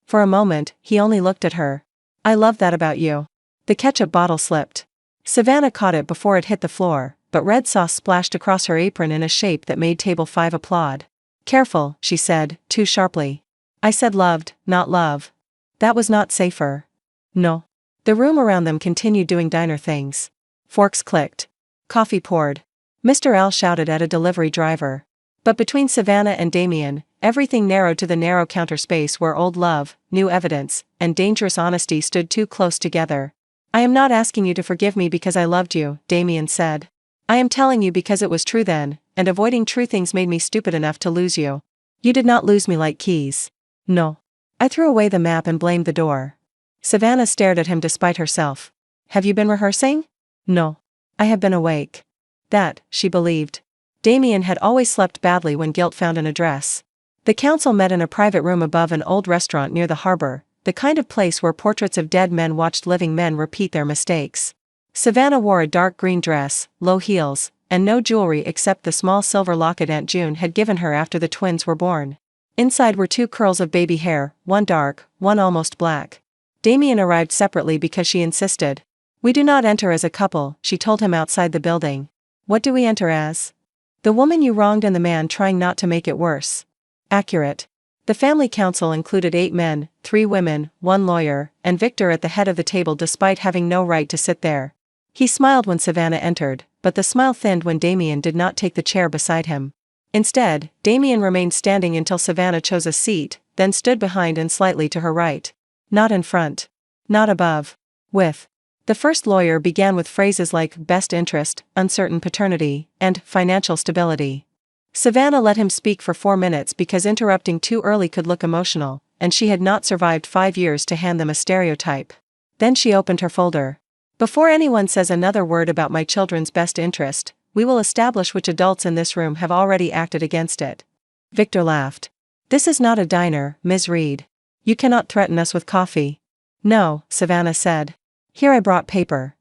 For a moment, he only looked at her. I love that about you. The ketchup bottle slipped. Savannah caught it before it hit the floor, but red sauce splashed across her apron in a shape that made table 5 applaud. Careful, she said, too sharply. I said loved, not love. That was not safer. No. The room around them continued doing diner things. Forks clicked. Coffee poured. Mr. L shouted at a delivery driver. But between Savannah and Damien, everything narrowed to the narrow counter space where old love, new evidence, and dangerous honesty stood too close together. I am not asking you to forgive me because I loved you, Damien said. I am telling you because it was true then, and avoiding true things made me stupid enough to lose you. You did not lose me like keys. No. I threw away the map and blamed the door. Savannah stared at him despite herself. Have you been rehearsing? No. I have been awake. That, she believed. Damien had always slept badly when guilt found an address. The council met in a private room above an old restaurant near the harbor, the kind of place where portraits of dead men watched living men repeat their mistakes. Savannah wore a dark green dress, low heels, and no jewelry except the small silver locket Aunt June had given her after the twins were born. Inside were 2 curls of baby hair, one dark, one almost black. Damien arrived separately because she insisted. We do not enter as a couple, she told him outside the building. What do we enter as? The woman you wronged and the man trying not to make it worse. Accurate. The family council included 8 men, 3 women, 1 lawyer, and Victor at the head of the table despite having no right to sit there. He smiled when Savannah entered, but the smile thinned when Damien did not take the chair beside him. Instead, Damien remained standing until Savannah chose a seat, then stood behind and slightly to her right. Not in front. Not above. With. The first lawyer began with phrases like best interest, uncertain paternity, and financial stability. Savannah let him speak for 4 minutes because interrupting too early could look emotional, and she had not survived 5 years to hand them a stereotype. Then she opened her folder. Before anyone says another word about my children's best interest, we will establish which adults in this room have already acted against it. Victor laughed. This is not a diner, Ms. Reed. You cannot threaten us with coffee. No, Savannah said. Here I brought paper.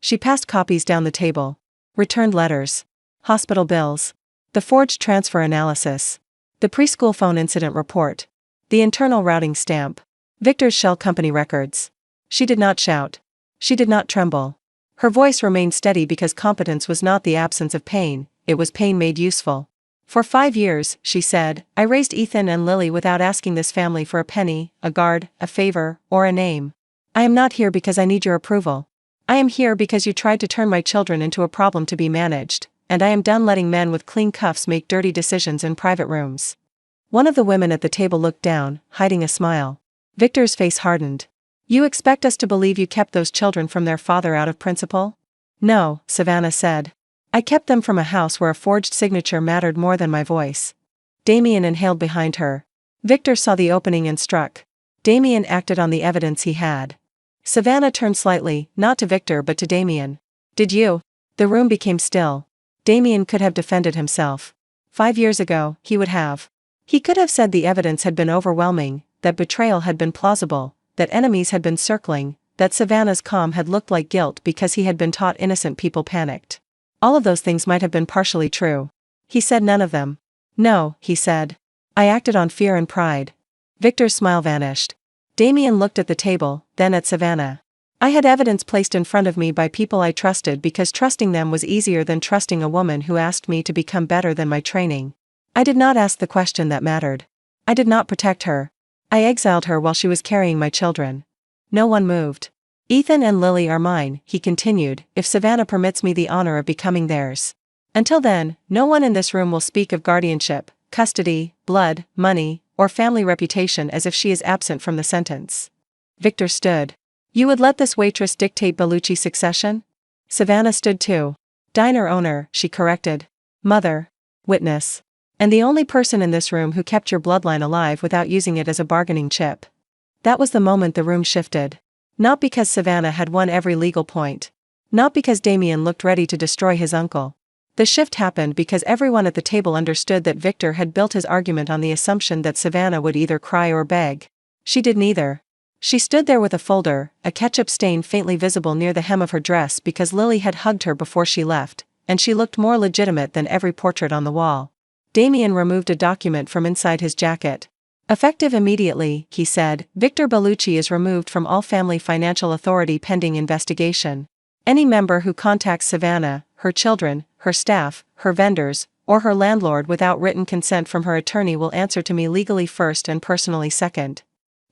She passed copies down the table. Returned letters. Hospital bills. The forged transfer analysis. The preschool phone incident report. The internal routing stamp. Victor's shell company records. She did not shout. She did not tremble. Her voice remained steady because competence was not the absence of pain, it was pain made useful. For 5 years, she said, I raised Ethan and Lily without asking this family for a penny, a guard, a favor, or a name. I am not here because I need your approval. I am here because you tried to turn my children into a problem to be managed, and I am done letting men with clean cuffs make dirty decisions in private rooms. One of the women at the table looked down, hiding a smile. Victor's face hardened. You expect us to believe you kept those children from their father out of principle? No, Savannah said. I kept them from a house where a forged signature mattered more than my voice. Damien inhaled behind her. Victor saw the opening and struck. Damien acted on the evidence he had. Savannah turned slightly, not to Victor but to Damien. Did you? The room became still. Damien could have defended himself. 5 years ago, he would have. He could have said the evidence had been overwhelming, that betrayal had been plausible, that enemies had been circling, that Savannah's calm had looked like guilt because he had been taught innocent people panicked. All of those things might have been partially true. He said none of them. No, he said. I acted on fear and pride. Victor's smile vanished. Damien looked at the table, then at Savannah. I had evidence placed in front of me by people I trusted because trusting them was easier than trusting a woman who asked me to become better than my training. I did not ask the question that mattered. I did not protect her. I exiled her while she was carrying my children. No one moved. Ethan and Lily are mine, he continued, if Savannah permits me the honor of becoming theirs. Until then, no one in this room will speak of guardianship, custody, blood, money, or family reputation as if she is absent from the sentence. Victor stood. You would let this waitress dictate Bellucci's succession? Savannah stood too. Diner owner, she corrected. Mother. Witness. And the only person in this room who kept your bloodline alive without using it as a bargaining chip. That was the moment the room shifted. Not because Savannah had won every legal point. Not because Damien looked ready to destroy his uncle. The shift happened because everyone at the table understood that Victor had built his argument on the assumption that Savannah would either cry or beg. She did neither. She stood there with a folder, a ketchup stain faintly visible near the hem of her dress because Lily had hugged her before she left, and she looked more legitimate than every portrait on the wall. Damien removed a document from inside his jacket. Effective immediately, he said, Victor Bellucci is removed from all family financial authority pending investigation. Any member who contacts Savannah, her children, her staff, her vendors, or her landlord without written consent from her attorney will answer to me legally first and personally second.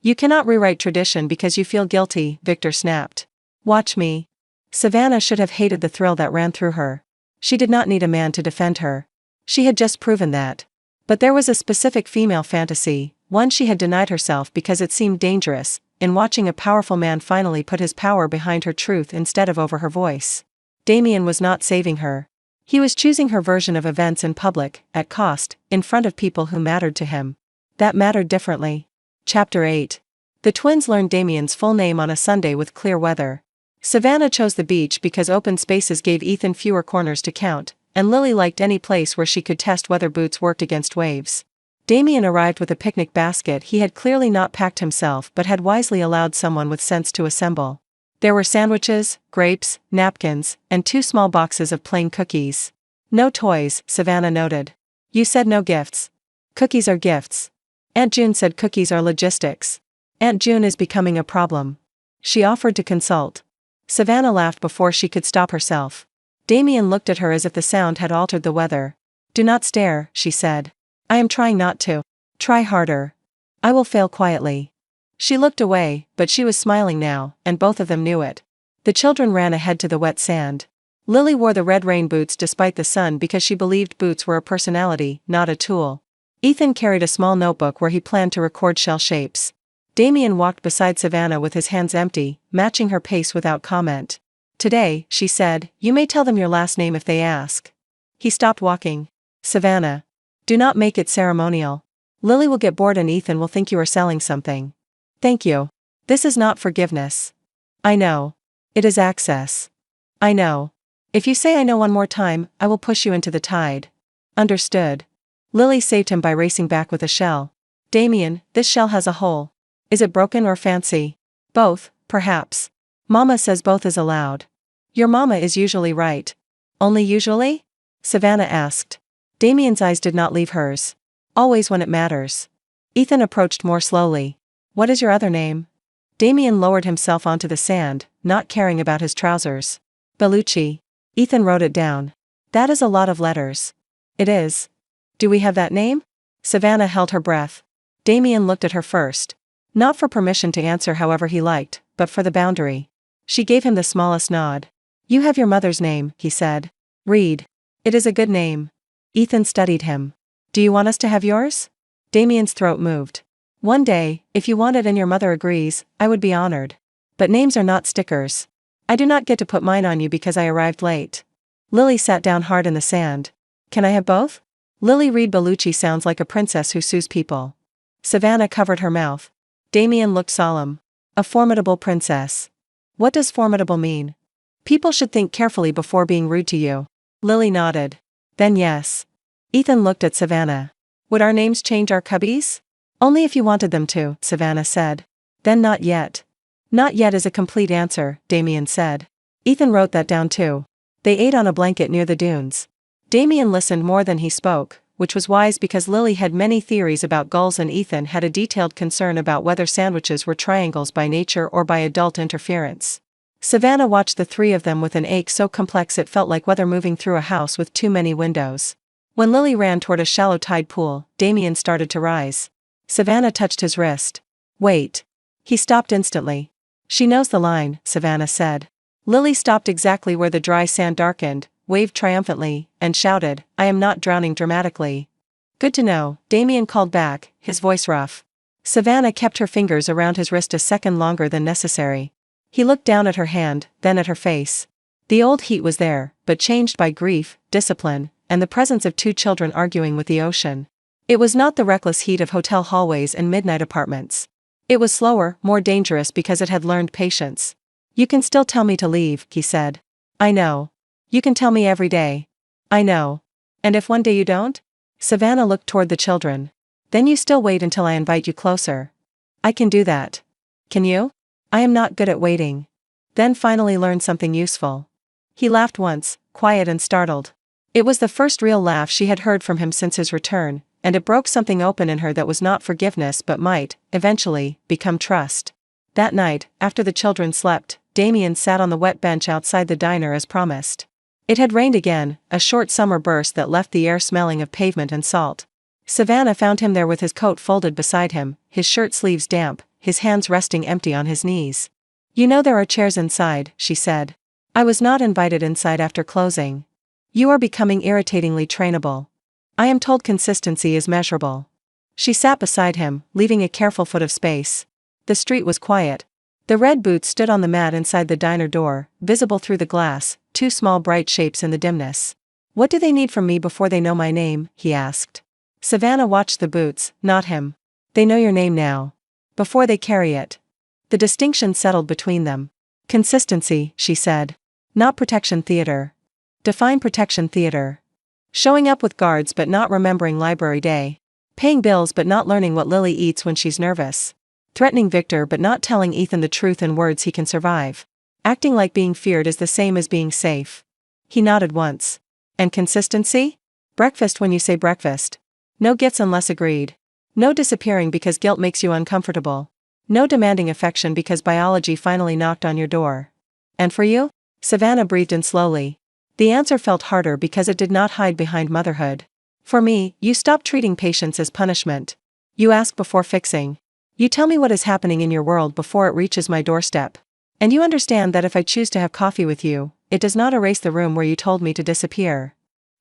You cannot rewrite tradition because you feel guilty, Victor snapped. Watch me. Savannah should have hated the thrill that ran through her. She did not need a man to defend her. She had just proven that. But there was a specific female fantasy, one she had denied herself because it seemed dangerous, in watching a powerful man finally put his power behind her truth instead of over her voice. Damien was not saving her. He was choosing her version of events in public, at cost, in front of people who mattered to him. That mattered differently. Chapter 8. The twins learned Damien's full name on a Sunday with clear weather. Savannah chose the beach because open spaces gave Ethan fewer corners to count, and Lily liked any place where she could test whether boots worked against waves. Damien arrived with a picnic basket he had clearly not packed himself but had wisely allowed someone with sense to assemble. There were sandwiches, grapes, napkins, and 2 small boxes of plain cookies. No toys, Savannah noted. You said no gifts. Cookies are gifts. Aunt June said cookies are logistics. Aunt June is becoming a problem. She offered to consult. Savannah laughed before she could stop herself. Damien looked at her as if the sound had altered the weather. Do not stare, she said. I am trying not to. Try harder. I will fail quietly. She looked away, but she was smiling now, and both of them knew it. The children ran ahead to the wet sand. Lily wore the red rain boots despite the sun because she believed boots were a personality, not a tool. Ethan carried a small notebook where he planned to record shell shapes. Damien walked beside Savannah with his hands empty, matching her pace without comment. Today, she said, you may tell them your last name if they ask. He stopped walking. Savannah. Do not make it ceremonial. Lily will get bored and Ethan will think you are selling something. Thank you. This is not forgiveness. I know. It is access. I know. If you say I know one more time, I will push you into the tide. Understood. Lily saved him by racing back with a shell. Damien, this shell has a hole. Is it broken or fancy? Both, perhaps. Mama says both is allowed. Your mama is usually right. Only usually? Savannah asked. Damien's eyes did not leave hers. Always when it matters. Ethan approached more slowly. What is your other name? Damien lowered himself onto the sand, not caring about his trousers. Bellucci. Ethan wrote it down. That is a lot of letters. It is. Do we have that name? Savannah held her breath. Damien looked at her first. Not for permission to answer however he liked, but for the boundary. She gave him the smallest nod. You have your mother's name, he said. Read. It is a good name. Ethan studied him. Do you want us to have yours? Damien's throat moved. One day, if you want it and your mother agrees, I would be honored. But names are not stickers. I do not get to put mine on you because I arrived late. Lily sat down hard in the sand. Can I have both? Lily Reed Bellucci sounds like a princess who sues people. Savannah covered her mouth. Damien looked solemn. A formidable princess. What does formidable mean? People should think carefully before being rude to you. Lily nodded. Then yes. Ethan looked at Savannah. Would our names change our cubbies? Only if you wanted them to, Savannah said. Then not yet. Not yet is a complete answer, Damien said. Ethan wrote that down too. They ate on a blanket near the dunes. Damien listened more than he spoke, which was wise because Lily had many theories about gulls and Ethan had a detailed concern about whether sandwiches were triangles by nature or by adult interference. Savannah watched the 3 of them with an ache so complex it felt like weather moving through a house with too many windows. When Lily ran toward a shallow tide pool, Damien started to rise. Savannah touched his wrist. Wait. He stopped instantly. She knows the line, Savannah said. Lily stopped exactly where the dry sand darkened, waved triumphantly, and shouted, I am not drowning dramatically. Good to know, Damien called back, his voice rough. Savannah kept her fingers around his wrist a second longer than necessary. He looked down at her hand, then at her face. The old heat was there, but changed by grief, discipline, and the presence of 2 children arguing with the ocean. It was not the reckless heat of hotel hallways and midnight apartments. It was slower, more dangerous because it had learned patience. You can still tell me to leave, he said. I know. You can tell me every day. I know. And if one day you don't? Savannah looked toward the children. Then you still wait until I invite you closer. I can do that. Can you? I am not good at waiting. Then finally learn something useful. He laughed once, quiet and startled. It was the first real laugh she had heard from him since his return, and it broke something open in her that was not forgiveness but might, eventually, become trust. That night, after the children slept, Damien sat on the wet bench outside the diner as promised. It had rained again, a short summer burst that left the air smelling of pavement and salt. Savannah found him there with his coat folded beside him, his shirt sleeves damp, his hands resting empty on his knees. You know there are chairs inside, she said. I was not invited inside after closing. You are becoming irritatingly trainable. I am told consistency is measurable. She sat beside him, leaving a careful foot of space. The street was quiet. The red boots stood on the mat inside the diner door, visible through the glass, two small bright shapes in the dimness. What do they need from me before they know my name? He asked. Savannah watched the boots, not him. They know your name now. Before they carry it. The distinction settled between them. Consistency, she said. Not protection theater. Define protection theater. Showing up with guards but not remembering library day. Paying bills but not learning what Lily eats when she's nervous. Threatening Victor but not telling Ethan the truth in words he can survive. Acting like being feared is the same as being safe. He nodded once. And consistency? Breakfast when you say breakfast. No gifts unless agreed. No disappearing because guilt makes you uncomfortable. No demanding affection because biology finally knocked on your door. And for you? Savannah breathed in slowly. The answer felt harder because it did not hide behind motherhood. For me, you stop treating patience as punishment. You ask before fixing. You tell me what is happening in your world before it reaches my doorstep. And you understand that if I choose to have coffee with you, it does not erase the room where you told me to disappear.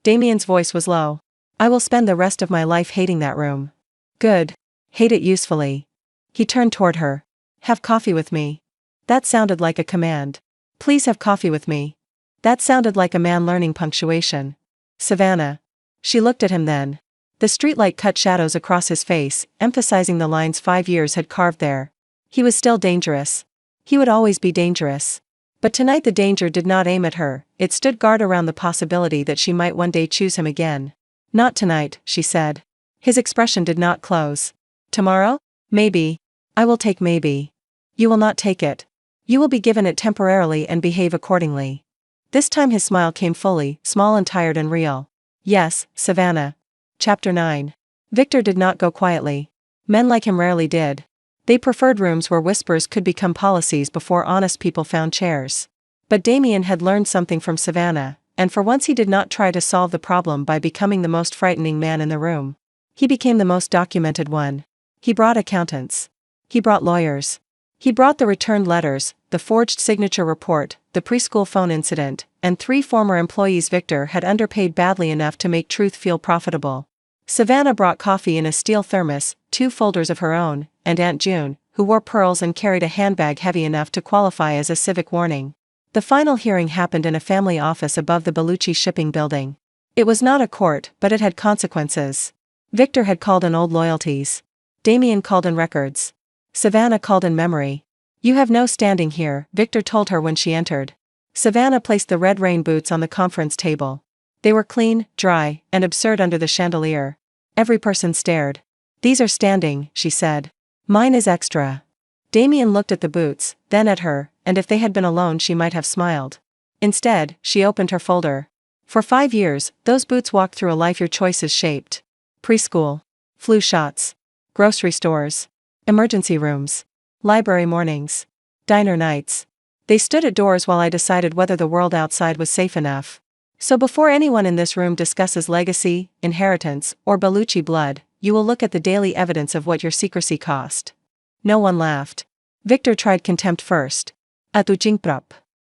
Damien's voice was low. I will spend the rest of my life hating that room. Good. Hate it usefully. He turned toward her. Have coffee with me. That sounded like a command. Please have coffee with me. That sounded like a man learning punctuation. Savannah. She looked at him then. The streetlight cut shadows across his face, emphasizing the lines 5 years had carved there. He was still dangerous. He would always be dangerous. But tonight the danger did not aim at her, it stood guard around the possibility that she might one day choose him again. Not tonight, she said. His expression did not close. Tomorrow? Maybe. I will take maybe. You will not take it. You will be given it temporarily and behave accordingly. This time his smile came fully, small and tired and real. Yes, Savannah. Chapter 9. Victor did not go quietly. Men like him rarely did. They preferred rooms where whispers could become policies before honest people found chairs. But Damien had learned something from Savannah, and for once he did not try to solve the problem by becoming the most frightening man in the room. He became the most documented one. He brought accountants. He brought lawyers. He brought the returned letters, the forged signature report, the preschool phone incident, and 3 former employees Victor had underpaid badly enough to make truth feel profitable. Savannah brought coffee in a steel thermos, 2 folders of her own, and Aunt June, who wore pearls and carried a handbag heavy enough to qualify as a civic warning. The final hearing happened in a family office above the Bellucci shipping building. It was not a court, but it had consequences. Victor had called in old loyalties. Damien called in records. Savannah called in memory. You have no standing here, Victor told her when she entered. Savannah placed the red rain boots on the conference table. They were clean, dry, and absurd under the chandelier. Every person stared. These are standing, she said. Mine is extra. Damien looked at the boots, then at her, and if they had been alone she might have smiled. Instead, she opened her folder. For 5 years, those boots walked through a life your choices shaped. Preschool. Flu shots. Grocery stores. Emergency rooms. Library mornings. Diner nights. They stood at doors while I decided whether the world outside was safe enough. So before anyone in this room discusses legacy, inheritance, or Bellucci blood, you will look at the daily evidence of what your secrecy cost. No one laughed. Victor tried contempt first. Atuchingprap.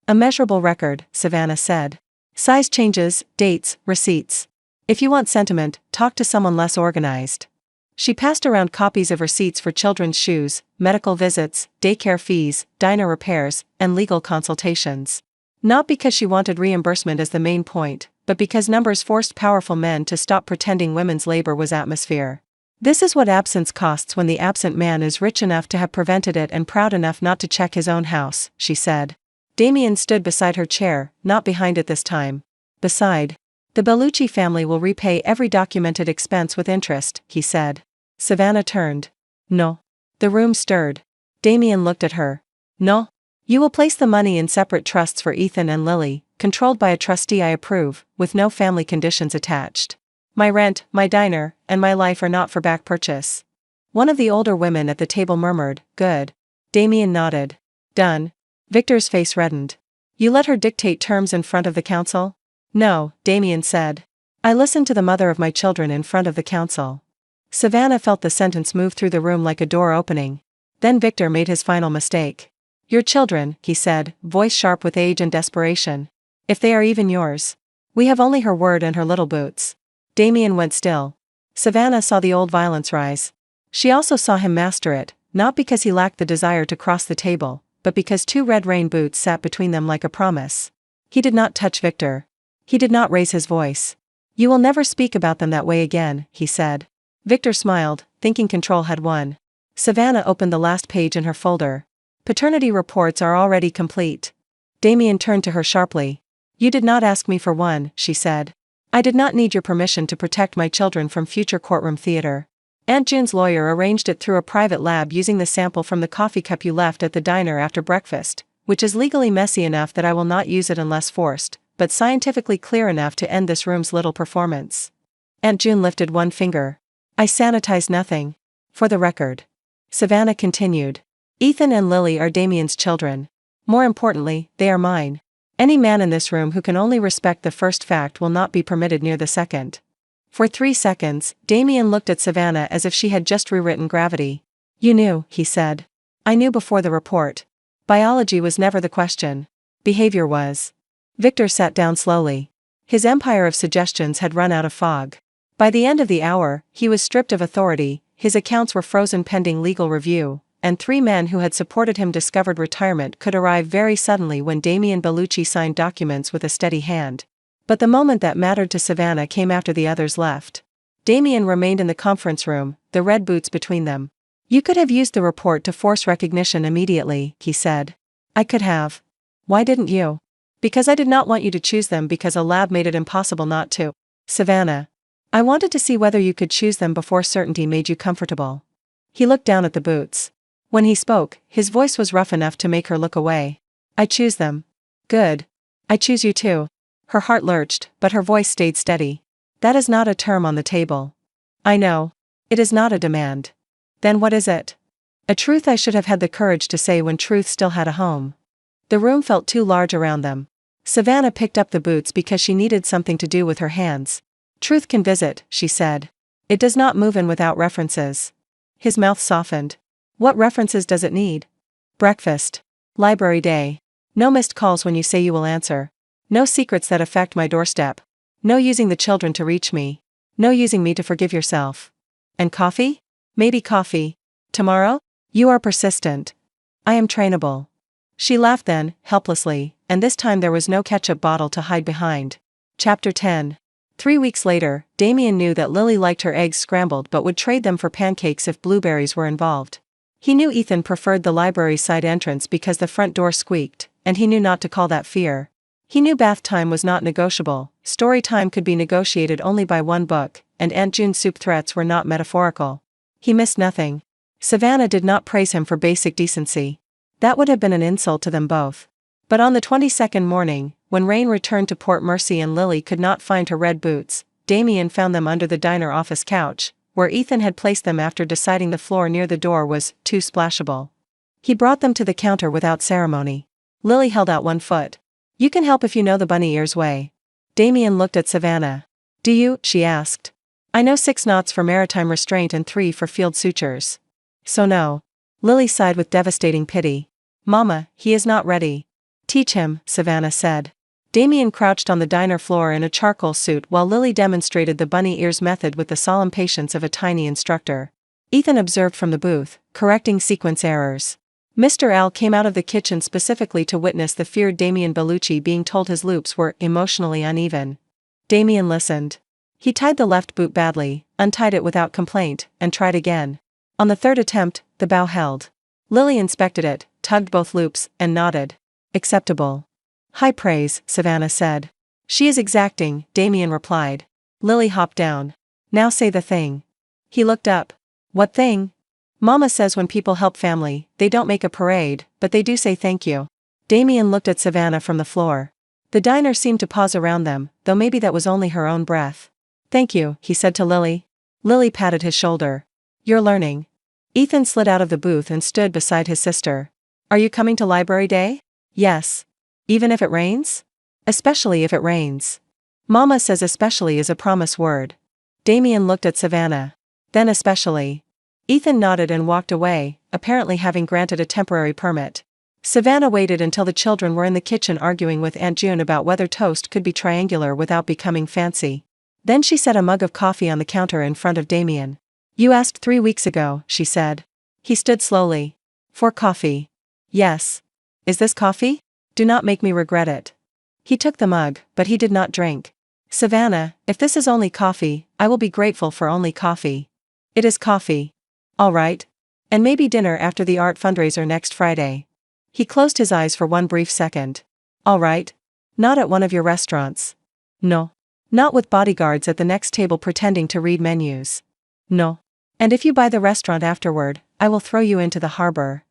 A measurable record, Savannah said. Size changes, dates, receipts. If you want sentiment, talk to someone less organized. She passed around copies of receipts for children's shoes, medical visits, daycare fees, diner repairs, and legal consultations. Not because she wanted reimbursement as the main point, but because numbers forced powerful men to stop pretending women's labor was atmosphere. This is what absence costs when the absent man is rich enough to have prevented it and proud enough not to check his own house, she said. Damien stood beside her chair, not behind it this time. Beside. The Bellucci family will repay every documented expense with interest, he said. Savannah turned. No. The room stirred. Damien looked at her. No. You will place the money in separate trusts for Ethan and Lily, controlled by a trustee I approve, with no family conditions attached. My rent, my diner, and my life are not for back purchase. One of the older women at the table murmured, good. Damien nodded. Done. Victor's face reddened. You let her dictate terms in front of the council? No, Damien said. I listened to the mother of my children in front of the council. Savannah felt the sentence move through the room like a door opening. Then Victor made his final mistake. Your children, he said, voice sharp with age and desperation. If they are even yours. We have only her word and her little boots. Damien went still. Savannah saw the old violence rise. She also saw him master it, not because he lacked the desire to cross the table, but because two red rain boots sat between them like a promise. He did not touch Victor. He did not raise his voice. You will never speak about them that way again, he said. Victor smiled, thinking control had won. Savannah opened the last page in her folder. Paternity reports are already complete. Damien turned to her sharply. You did not ask me for one, she said. I did not need your permission to protect my children from future courtroom theater. Aunt June's lawyer arranged it through a private lab using the sample from the coffee cup you left at the diner after breakfast, which is legally messy enough that I will not use it unless forced, but scientifically clear enough to end this room's little performance. Aunt June lifted one finger. I sanitized nothing. For the record. Savannah continued. Ethan and Lily are Damien's children. More importantly, they are mine. Any man in this room who can only respect the first fact will not be permitted near the second. For 3 seconds, Damien looked at Savannah as if she had just rewritten gravity. You knew, he said. I knew before the report. Biology was never the question. Behavior was. Victor sat down slowly. His empire of suggestions had run out of fog. By the end of the hour, he was stripped of authority, his accounts were frozen pending legal review, and 3 men who had supported him discovered retirement could arrive very suddenly when Damien Bellucci signed documents with a steady hand. But the moment that mattered to Savannah came after the others left. Damien remained in the conference room, the red boots between them. You could have used the report to force recognition immediately, he said. I could have. Why didn't you? Because I did not want you to choose them because a lab made it impossible not to. Savannah. I wanted to see whether you could choose them before certainty made you comfortable. He looked down at the boots. When he spoke, his voice was rough enough to make her look away. I choose them. Good. I choose you too. Her heart lurched, but her voice stayed steady. That is not a term on the table. I know. It is not a demand. Then what is it? A truth I should have had the courage to say when truth still had a home. The room felt too large around them. Savannah picked up the boots because she needed something to do with her hands. Truth can visit, she said. It does not move in without references. His mouth softened. What references does it need? Breakfast. Library day. No missed calls when you say you will answer. No secrets that affect my doorstep. No using the children to reach me. No using me to forgive yourself. And coffee? Maybe coffee. Tomorrow? You are persistent. I am trainable. She laughed then, helplessly, and this time there was no ketchup bottle to hide behind. Chapter 10. 3 weeks later, Damien knew that Lily liked her eggs scrambled but would trade them for pancakes if blueberries were involved. He knew Ethan preferred the library side entrance because the front door squeaked, and he knew not to call that fear. He knew bath time was not negotiable, story time could be negotiated only by one book, and Aunt June's soup threats were not metaphorical. He missed nothing. Savannah did not praise him for basic decency. That would have been an insult to them both. But on the 22nd morning, when Rain returned to Port Mercy and Lily could not find her red boots, Damien found them under the diner office couch, where Ethan had placed them after deciding the floor near the door was too splashable. He brought them to the counter without ceremony. Lily held out one foot. You can help if you know the bunny ears way. Damien looked at Savannah. Do you? She asked. I know 6 knots for maritime restraint and 3 for field sutures. So no. Lily sighed with devastating pity. Mama, he is not ready. Teach him, Savannah said. Damien crouched on the diner floor in a charcoal suit while Lily demonstrated the bunny ears method with the solemn patience of a tiny instructor. Ethan observed from the booth, correcting sequence errors. Mr. L came out of the kitchen specifically to witness the feared Damien Bellucci being told his loops were emotionally uneven. Damien listened. He tied the left boot badly, untied it without complaint, and tried again. On the 3rd attempt, the bow held. Lily inspected it, tugged both loops, and nodded. Acceptable. High praise, Savannah said. She is exacting, Damien replied. Lily hopped down. Now say the thing. He looked up. What thing? Mama says when people help family, they don't make a parade, but they do say thank you. Damien looked at Savannah from the floor. The diner seemed to pause around them, though maybe that was only her own breath. Thank you, he said to Lily. Lily patted his shoulder. You're learning. Ethan slid out of the booth and stood beside his sister. Are you coming to library day? Yes. Even if it rains? Especially if it rains. Mama says especially is a promise word. Damien looked at Savannah. Then especially. Ethan nodded and walked away, apparently having granted a temporary permit. Savannah waited until the children were in the kitchen arguing with Aunt June about whether toast could be triangular without becoming fancy. Then she set a mug of coffee on the counter in front of Damien. You asked 3 weeks ago, she said. He stood slowly. For coffee. Yes. Is this coffee? Do not make me regret it. He took the mug, but he did not drink. Savannah, if this is only coffee, I will be grateful for only coffee. It is coffee. All right. And maybe dinner after the art fundraiser next Friday. He closed his eyes for one brief second. All right. Not at one of your restaurants. No. Not with bodyguards at the next table pretending to read menus. No. And if you buy the restaurant afterward, I will throw you into the harbor.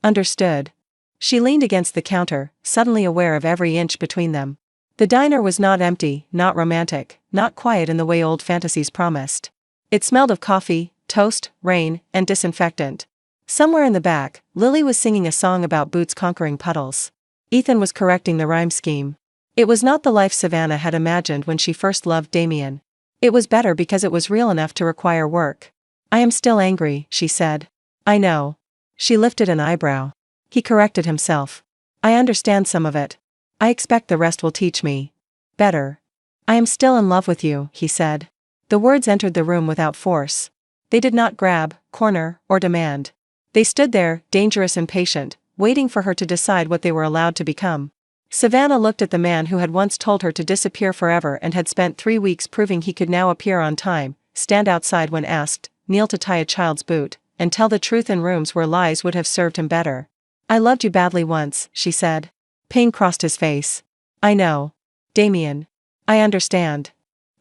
Understood. She leaned against the counter, suddenly aware of every inch between them. The diner was not empty, not romantic, not quiet in the way old fantasies promised. It smelled of coffee, toast, rain, and disinfectant. Somewhere in the back, Lily was singing a song about boots conquering puddles. Ethan was correcting the rhyme scheme. It was not the life Savannah had imagined when she first loved Damien. It was better because it was real enough to require work. I am still angry, she said. I know. She lifted an eyebrow. He corrected himself. I understand some of it. I expect the rest will teach me. Better. I am still in love with you, he said. The words entered the room without force. They did not grab, corner, or demand. They stood there, dangerous and patient, waiting for her to decide what they were allowed to become. Savannah looked at the man who had once told her to disappear forever and had spent 3 weeks proving he could now appear on time, stand outside when asked, kneel to tie a child's boot, and tell the truth in rooms where lies would have served him better. I loved you badly once, she said. Pain crossed his face. I know. Damien. I understand.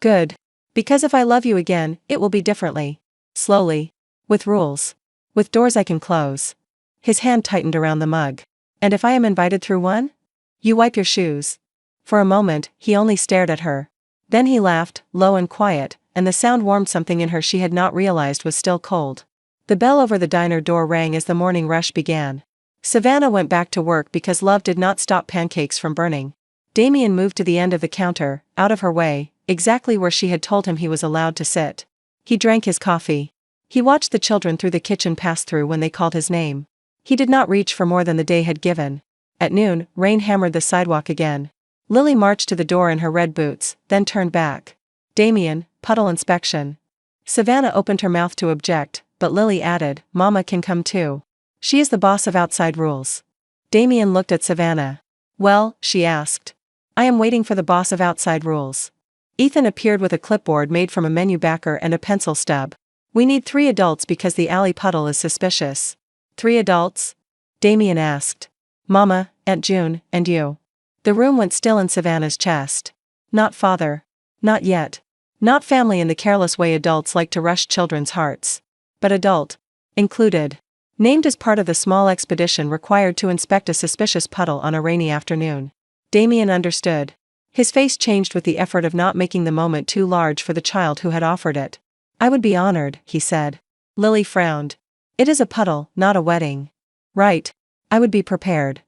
Good. Because if I love you again, it will be differently. Slowly. With rules. With doors I can close. His hand tightened around the mug. And if I am invited through one? You wipe your shoes. For a moment, he only stared at her. Then he laughed, low and quiet, and the sound warmed something in her she had not realized was still cold. The bell over the diner door rang as the morning rush began. Savannah went back to work because love did not stop pancakes from burning. Damien moved to the end of the counter, out of her way, exactly where she had told him he was allowed to sit. He drank his coffee. He watched the children through the kitchen pass through when they called his name. He did not reach for more than the day had given. At noon, rain hammered the sidewalk again. Lily marched to the door in her red boots, then turned back. Damien, puddle inspection. Savannah opened her mouth to object, but Lily added, Mama can come too. She is the boss of outside rules. Damien looked at Savannah. Well, she asked. I am waiting for the boss of outside rules. Ethan appeared with a clipboard made from a menu backer and a pencil stub. We need 3 adults because the alley puddle is suspicious. 3 adults? Damien asked. Mama, Aunt June, and you. The room went still in Savannah's chest. Not father. Not yet. Not family in the careless way adults like to rush children's hearts. But adult. Included. Named as part of the small expedition required to inspect a suspicious puddle on a rainy afternoon. Damien understood. His face changed with the effort of not making the moment too large for the child who had offered it. I would be honored, he said. Lily frowned. It is a puddle, not a wedding. Right. I would be prepared.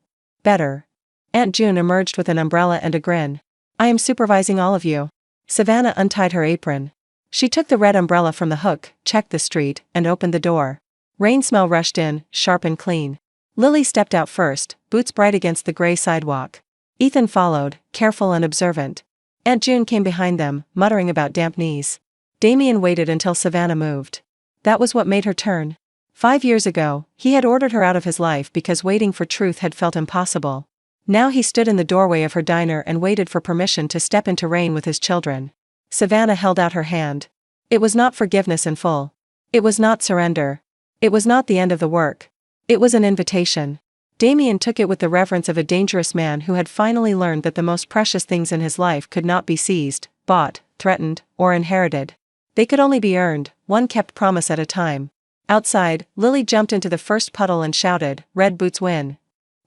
Better. Aunt June emerged with an umbrella and a grin. I am supervising all of you. Savannah untied her apron. She took the red umbrella from the hook, checked the street, and opened the door. Rain smell rushed in, sharp and clean. Lily stepped out first, boots bright against the gray sidewalk. Ethan followed, careful and observant. Aunt June came behind them, muttering about damp knees. Damien waited until Savannah moved. That was what made her turn. 5 years ago, he had ordered her out of his life because waiting for truth had felt impossible. Now he stood in the doorway of her diner and waited for permission to step into rain with his children. Savannah held out her hand. It was not forgiveness in full. It was not surrender. It was not the end of the work. It was an invitation. Damien took it with the reverence of a dangerous man who had finally learned that the most precious things in his life could not be seized, bought, threatened, or inherited. They could only be earned, one kept promise at a time. Outside, Lily jumped into the first puddle and shouted, "Red boots win."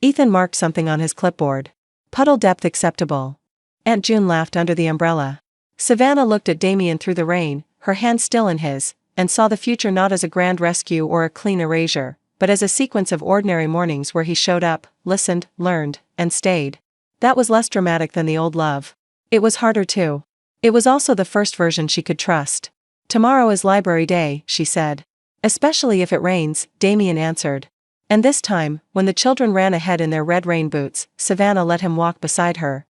Ethan marked something on his clipboard. Puddle depth acceptable. Aunt June laughed under the umbrella. Savannah looked at Damien through the rain, her hand still in his, and saw the future not as a grand rescue or a clean erasure, but as a sequence of ordinary mornings where he showed up, listened, learned, and stayed. That was less dramatic than the old love. It was harder too. It was also the first version she could trust. "Tomorrow is library day," she said. "Especially if it rains," Damien answered. And this time, when the children ran ahead in their red rain boots, Savannah let him walk beside her,